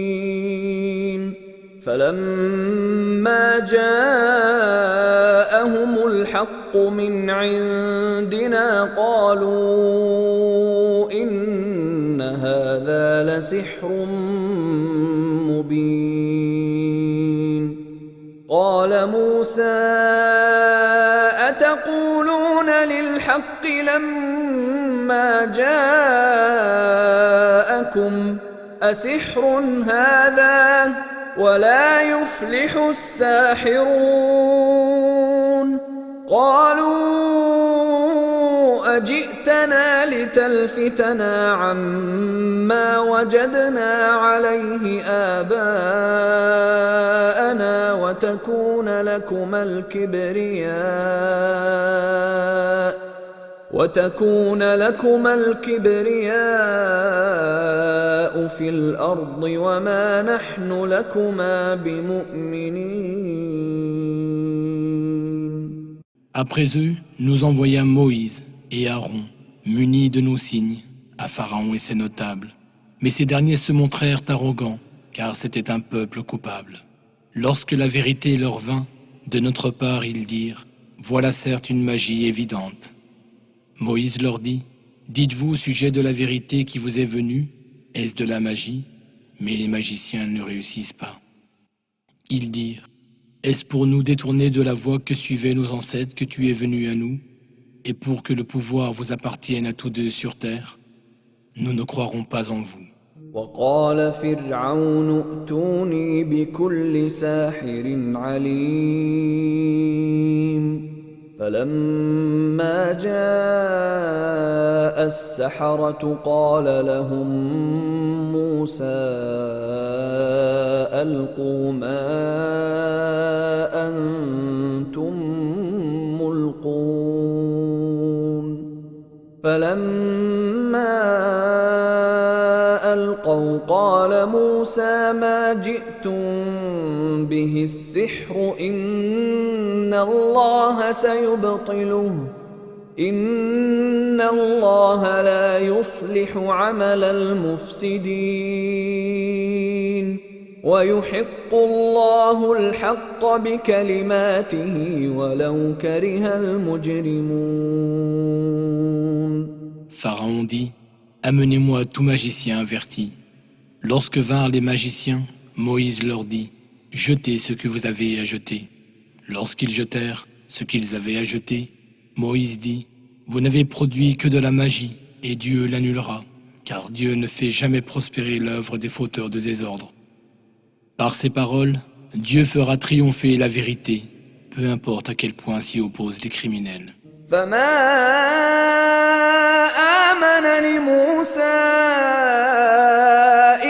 مجرمين فلما جاءهم الحق من عندنا قالوا إن هذا لسحر مبين قال موسى أتقولون للحق لما جاءكم أسحر هذا ولا يفلح الساحرون قالوا أجئتنا لتلفتنا عما وجدنا عليه آباءنا وتكون لكما الكبرياء في الأرض وما نحن لكما بمؤمنين. Après eux, nous envoyâmes Moïse et Aaron, munis de nos signes, à Pharaon et ses notables. Mais ces derniers se montrèrent arrogants, car c'était un peuple coupable. Lorsque la vérité leur vint, de notre part ils dirent, voilà certes une magie évidente. Moïse leur dit, dites-vous au sujet de la vérité qui vous est venue, est-ce de la magie? Mais les magiciens ne réussissent pas. Ils dirent, est-ce pour nous détourner de la voie que suivaient nos ancêtres que tu es venu à nous, et pour que le pouvoir vous appartienne à tous deux sur terre? Nous ne croirons pas en vous. وقال فرعون ائتوني بكل ساحر عليم فلما جاء السحرة قال لهم موسى ألقوا ما أنتم ملقون فلما ألقوا قال موسى ما جئتم به السحر إن الله سيبطله إن الله لا يصلح عمل المفسدين ويحق الله الحق بكلماته ولو كره المجرمون. Pharaon dit, amenez-moi tout magicien averti. Lorsque vinrent les magiciens, Moïse leur dit, jetez ce que vous avez à jeter. Lorsqu'ils jetèrent ce qu'ils avaient à jeter, Moïse dit, vous n'avez produit que de la magie, et Dieu l'annulera, car Dieu ne fait jamais prospérer l'œuvre des fauteurs de désordre. Par ces paroles, Dieu fera triompher la vérité, peu importe à quel point s'y opposent les criminels. آمن لموسى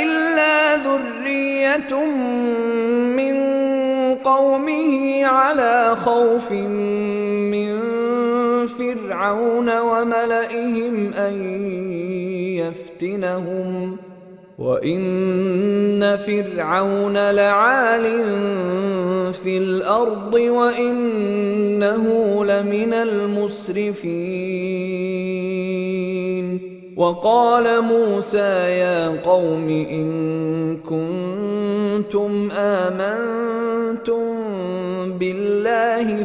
إلا ذرية من قومه على خوف من فرعون وملئهم أن يفتنهم وإن فرعون لعال في الأرض وإنه لمن المسرفين وقال موسى يا قوم إن كنتم آمنتم بالله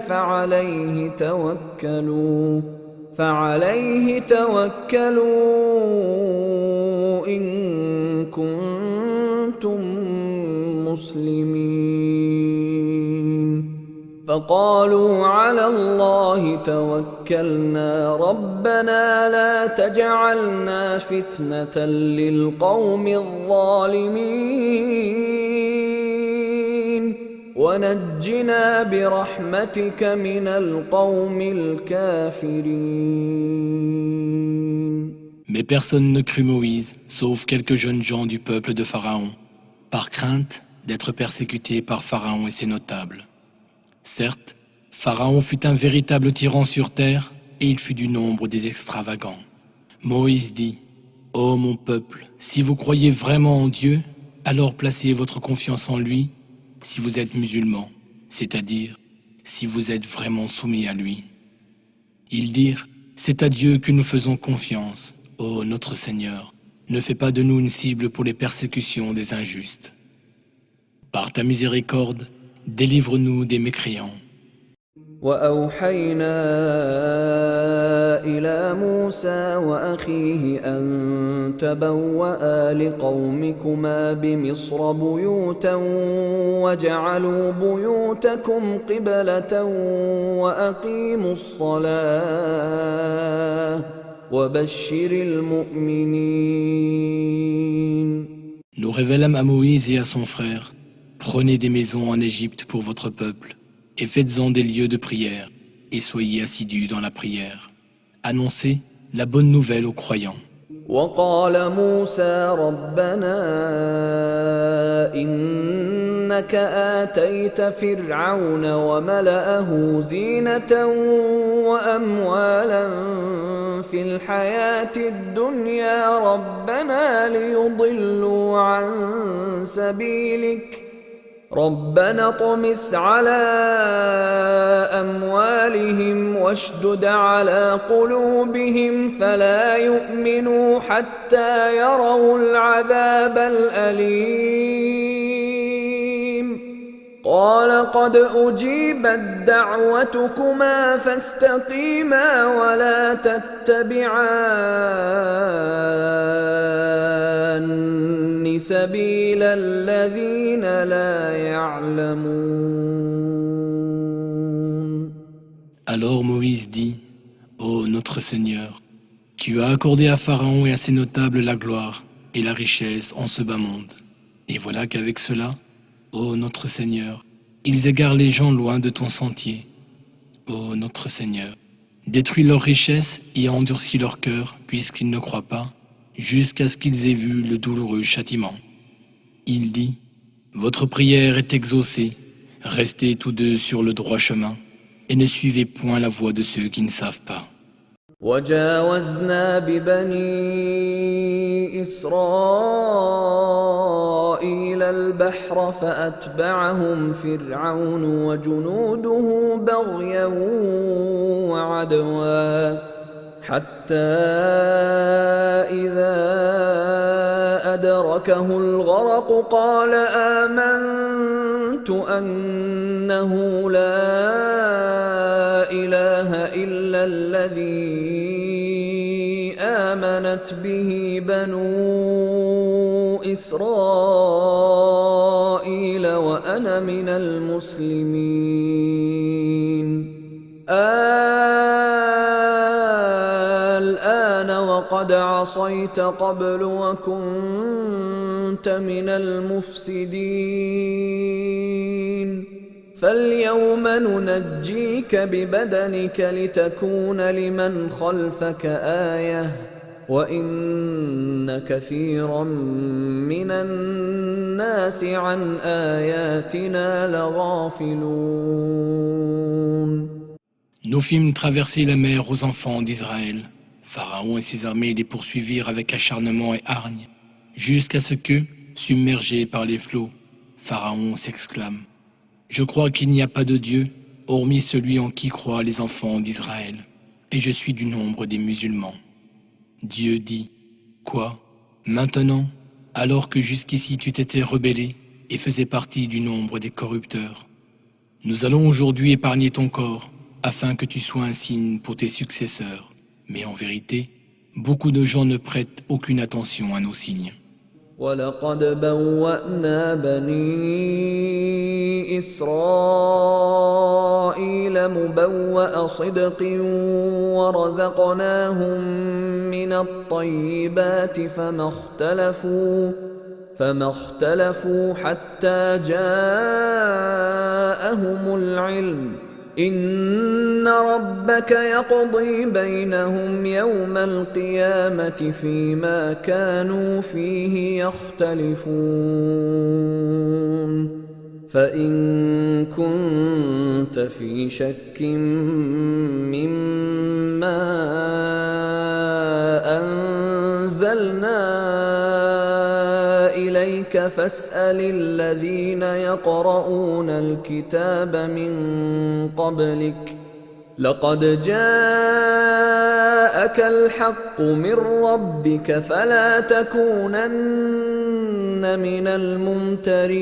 فعليه توكلوا إن كنتم مسلمين فقالوا على الله توكلنا ربنا لا تجعلنا فتنة للقوم الظالمين ونجنا برحمتك من القوم الكافرين. Mais personne ne crut Moïse, sauf quelques jeunes gens du peuple de Pharaon, par crainte d'être persécutés par Pharaon et ses notables. Certes, Pharaon fut un véritable tyran sur terre, et il fut du nombre des extravagants. Moïse dit, « Ô mon peuple, si vous croyez vraiment en Dieu, alors placez votre confiance en lui si vous êtes musulman, c'est-à-dire si vous êtes vraiment soumis à lui. Ils dirent, c'est à Dieu que nous faisons confiance. Ô notre Seigneur, ne fais pas de nous une cible pour les persécutions des injustes. Par ta miséricorde, délivre-nous des mécréants. وأوحينا إلى موسى وأخيه أن تبوأ لقومكما بمصر بيوتا وجعلوا بيوتكم قبلة وأقيموا الصلاة وبشر المؤمنين. Nous révélâmes à Moïse et à son frère, prenez des maisons en Égypte pour votre peuple, et faites-en des lieux de prière, et soyez assidus dans la prière. Annoncez la bonne nouvelle aux croyants. وقال موسى ربنا إنك آتيت فرعون وملأه زينة وأموالا في الحياة الدنيا ربنا ليضلوا عن سبيلك ربنا اطمس على أموالهم واشدد على قلوبهم فلا يؤمنوا حتى يروا العذاب الأليم قال قد أجيبت دعوتكما فاستقيما ولا تتبعان سبيل الذين لا يعلمون. Alors Moïse dit, ô notre Seigneur, tu as accordé à Pharaon et à ses notables la gloire et la richesse en ce bas monde. Et voilà qu'avec cela, ô notre Seigneur, ils égarent les gens loin de ton sentier. Ô notre Seigneur, détruis leur richesse et endurcis leur cœur puisqu'ils ne croient pas, jusqu'à ce qu'ils aient vu le douloureux châtiment. Il dit, votre prière est exaucée, restez tous deux sur le droit chemin, et ne suivez point la voie de ceux qui ne savent pas. وجاوزنا ببني إسرائيل البحر فأتبعهم فرعون وجنوده بغيا وعدوا حتى إذا أدركه الغرق قال آمنت أنه لا إله إلا الذي آمنت به بنو إسرائيل وأنا من المسلمين الآن وقد عصيت قبل وكنت من المفسدين فاليوم ننجيك ببدنك لتكون لمن خلفك آية وإن كثيرا من الناس عن آياتنا لغافلون. Nous fîmes traverser la mer aux enfants d'Israël. Pharaon et ses armées les poursuivirent avec acharnement et hargne, jusqu'à ce que, submergés par les flots, Pharaon s'exclame, « Je crois qu'il n'y a pas de Dieu, hormis celui en qui croient les enfants d'Israël, et je suis du nombre des musulmans. » Dieu dit, « Quoi? Maintenant, alors que jusqu'ici tu t'étais rebellé et faisais partie du nombre des corrupteurs. Nous allons aujourd'hui épargner ton corps, afin que tu sois un signe pour tes successeurs. Mais en vérité, beaucoup de gens ne prêtent aucune attention à nos signes. وَلَقَدْ بَوَّأْنَا بَنِي إِسْرَائِيلَ مُبَوَّأَ صِدْقٍ وَرَزَقْنَاهُم مِّنَ الطَّيِّبَاتِ فما اختلفوا حتى جاءهم العلم إن ربك يقضي بينهم يوم القيامة فيما كانوا فيه يختلفون فإن كنت في شك مما أنزلنا إليك فاسأل الذين يقرؤون الكتاب من قبلك لقد جاءك الحق من ربك فلا تكونن من الممترين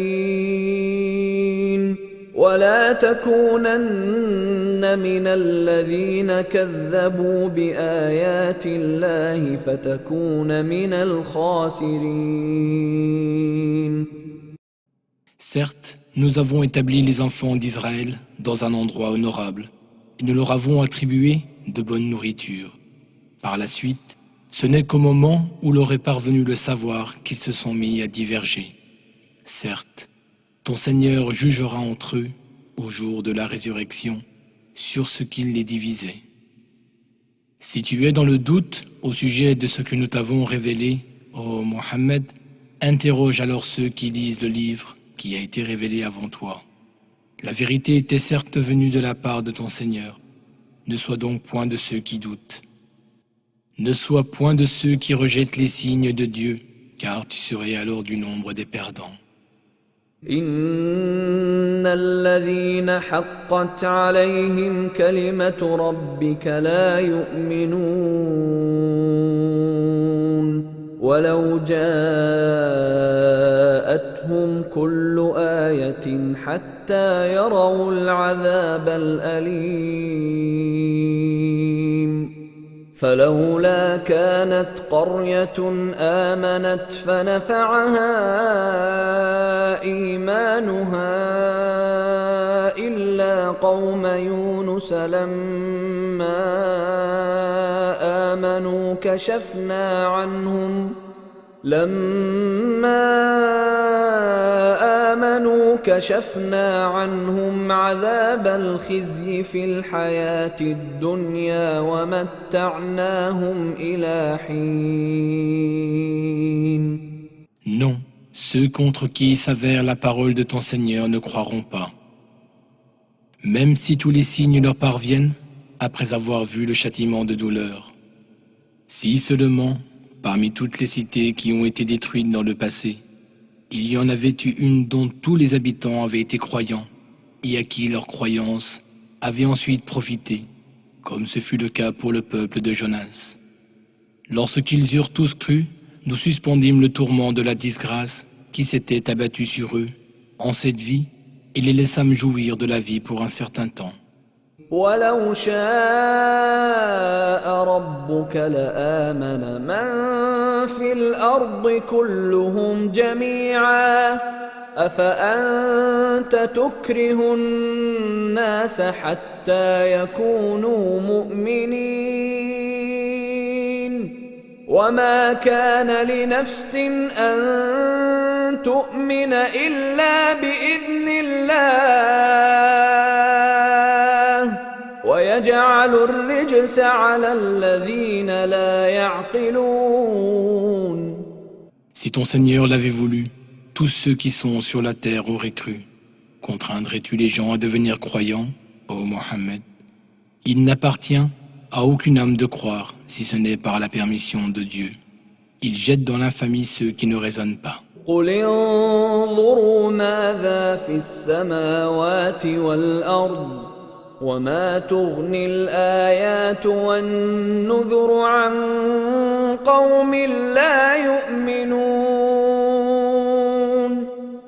ولا تكونن من الذين كذبوا بآيات الله فتكون من الخاسرين. Certes, nous avons établi les enfants d'Israël dans un endroit honorable et nous leur avons attribué de bonne nourriture. Par la suite, ce n'est qu'au moment où leur est parvenu le savoir qu'ils se sont mis à diverger. Certes, ton Seigneur jugera entre eux, au jour de la résurrection, sur ce qu'il les divisait. Si tu es dans le doute au sujet de ce que nous t'avons révélé, ô Mohammed, interroge alors ceux qui lisent le livre qui a été révélé avant toi. La vérité était certes venue de la part de ton Seigneur. Ne sois donc point de ceux qui doutent. Ne sois point de ceux qui rejettent les signes de Dieu, car tu serais alors du nombre des perdants. إن الذين حقت عليهم كلمة ربك لا يؤمنون ولو جاءتهم كل آية حتى يروا العذاب الأليم فلولا كانت قرية آمنت فنفعها إيمانها إلا قوم يونس لما آمنوا كشفنا عنهم عذاب الخزي في الحياة الدنيا ومتعناهم إلى حين. Non, ceux contre qui s'avère la parole de ton Seigneur ne croiront pas. Même si tous les signes leur parviennent, après avoir vu le châtiment de douleur. Si seulement, parmi toutes les cités qui ont été détruites dans le passé, il y en avait eu une dont tous les habitants avaient été croyants et à qui leur croyance avait ensuite profité, comme ce fut le cas pour le peuple de Jonas. Lorsqu'ils eurent tous cru, nous suspendîmes le tourment de la disgrâce qui s'était abattu sur eux en cette vie et les laissâmes jouir de la vie pour un certain temps. ولو شاء ربك لآمن من في الأرض كلهم جميعا أفأنت تكره الناس حتى يكونوا مؤمنين وما كان لنفس أن تؤمن إلا بإذن الله ويجعل الرجس على الذين لا يعقلون. Si ton Seigneur l'avait voulu, tous ceux qui sont sur la terre auraient cru. Contraindrais-tu les gens à devenir croyants, ô Mohammed? Il n'appartient à aucune âme de croire si ce n'est par la permission de Dieu. Il jette dans l'infamie ceux qui ne raisonnent pas. قل انظروا ماذا في السماوات والأرض وما تغني الآيات والنذر عن قوم لا يؤمنون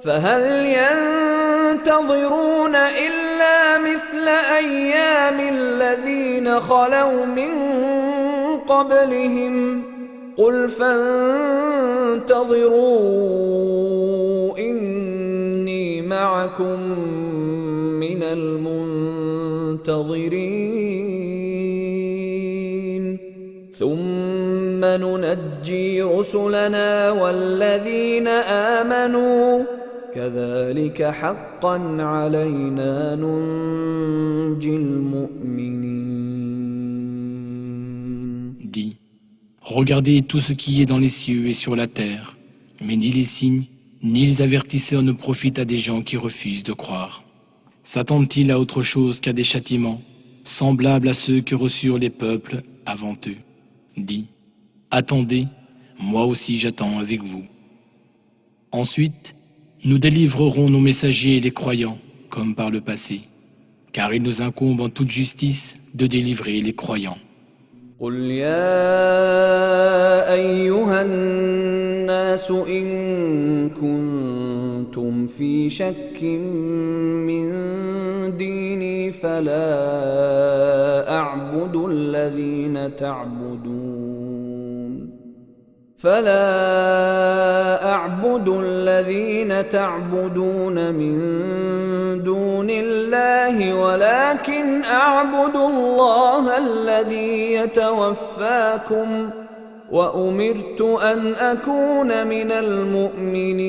فهل ينتظرون إلا مثل أيام الذين خلوا من قبلهم قل فانتظروا إني معكم من المنتظرين ثم ننجي رسلنا والذين آمنوا كذلك حقا علينا ننجي المؤمنين. Dis, regardez tout ce qui est dans les cieux et sur la terre, mais ni les signes, ni les avertisseurs ne profitent à des gens qui refusent de croire. S'attendent-ils à autre chose qu'à des châtiments, semblables à ceux que reçurent les peuples avant eux? Dis, attendez, moi aussi j'attends avec vous. Ensuite, nous délivrerons nos messagers et les croyants, comme par le passé, car il nous incombe en toute justice de délivrer les croyants. قل يا أيها الناس إن كنتم في شك من ديني فلا أعبد الذين تعبدون من دون الله ولكن أعبد الله الذي يتوفاكم وأمرت أن أكون من المؤمنين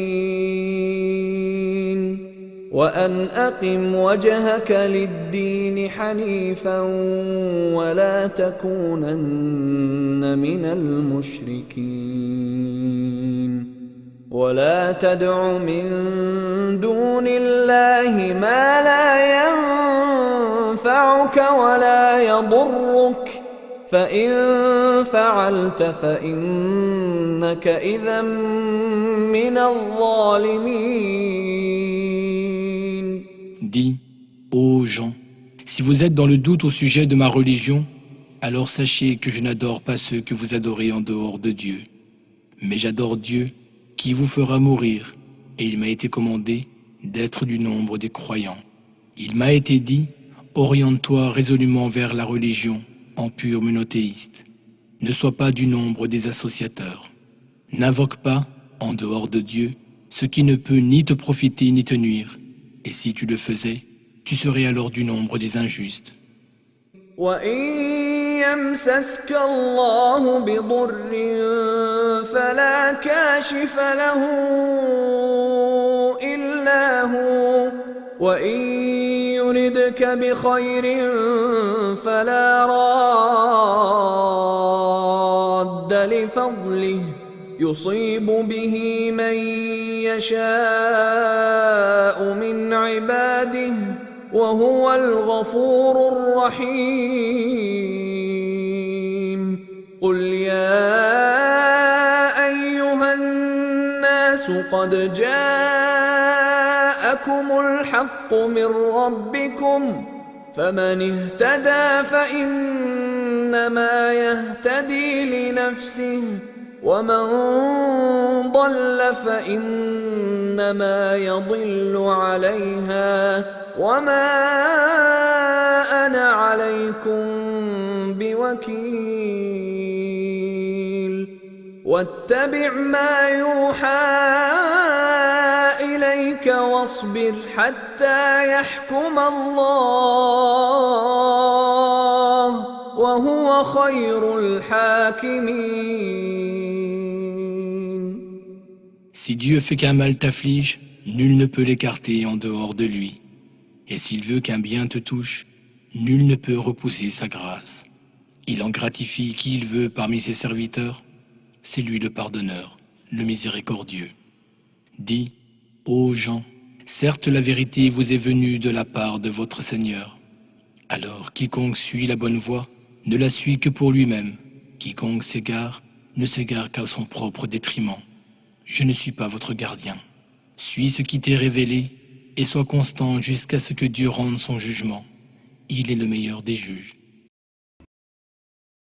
وأن أقم وجهك للدين حنيفا ولا تكونن من المشركين ولا تدع من دون الله ما لا ينفعك ولا يضرك فإن فعلت فإنك إذا من الظالمين. Dis, ô gens, si vous êtes dans le doute au sujet de ma religion, alors sachez que je n'adore pas ceux que vous adorez en dehors de Dieu. Mais j'adore Dieu qui vous fera mourir, et il m'a été commandé d'être du nombre des croyants. Il m'a été dit, oriente-toi résolument vers la religion en pur monothéiste. Ne sois pas du nombre des associateurs. N'invoque pas, en dehors de Dieu, ce qui ne peut ni te profiter ni te nuire. Et si tu le faisais, tu serais alors du nombre des injustes. يمسسك الله بضر فلا كاشف له إلا هو وإن يردك بخير فلا راد لفضله يصيب به من يشاء من عباده وهو الغفور الرحيم. قل يا أيها الناس قد جاءكم الحق من ربكم فمن اهتدى فإنما يهتدي لنفسه ومن ضل فإنما يضل عليها وما أنا عليكم بوكيل واتبع ما يوحى إليك واصبر حتى يحكم الله وهو خير الحاكمين. Si Dieu fait qu'un mal t'afflige, nul ne peut l'écarter en dehors de lui. Et s'il veut qu'un bien te touche, nul ne peut repousser sa grâce. Il en gratifie qui il veut parmi ses serviteurs. C'est lui le pardonneur, le miséricordieux. Dis, ô gens, certes la vérité vous est venue de la part de votre Seigneur. Alors quiconque suit la bonne voie ne la suit que pour lui-même. Quiconque s'égare ne s'égare qu'à son propre détriment. Je ne suis pas votre gardien. Suis ce qui t'est révélé et sois constant jusqu'à ce que Dieu rende son jugement. Il est le meilleur des juges.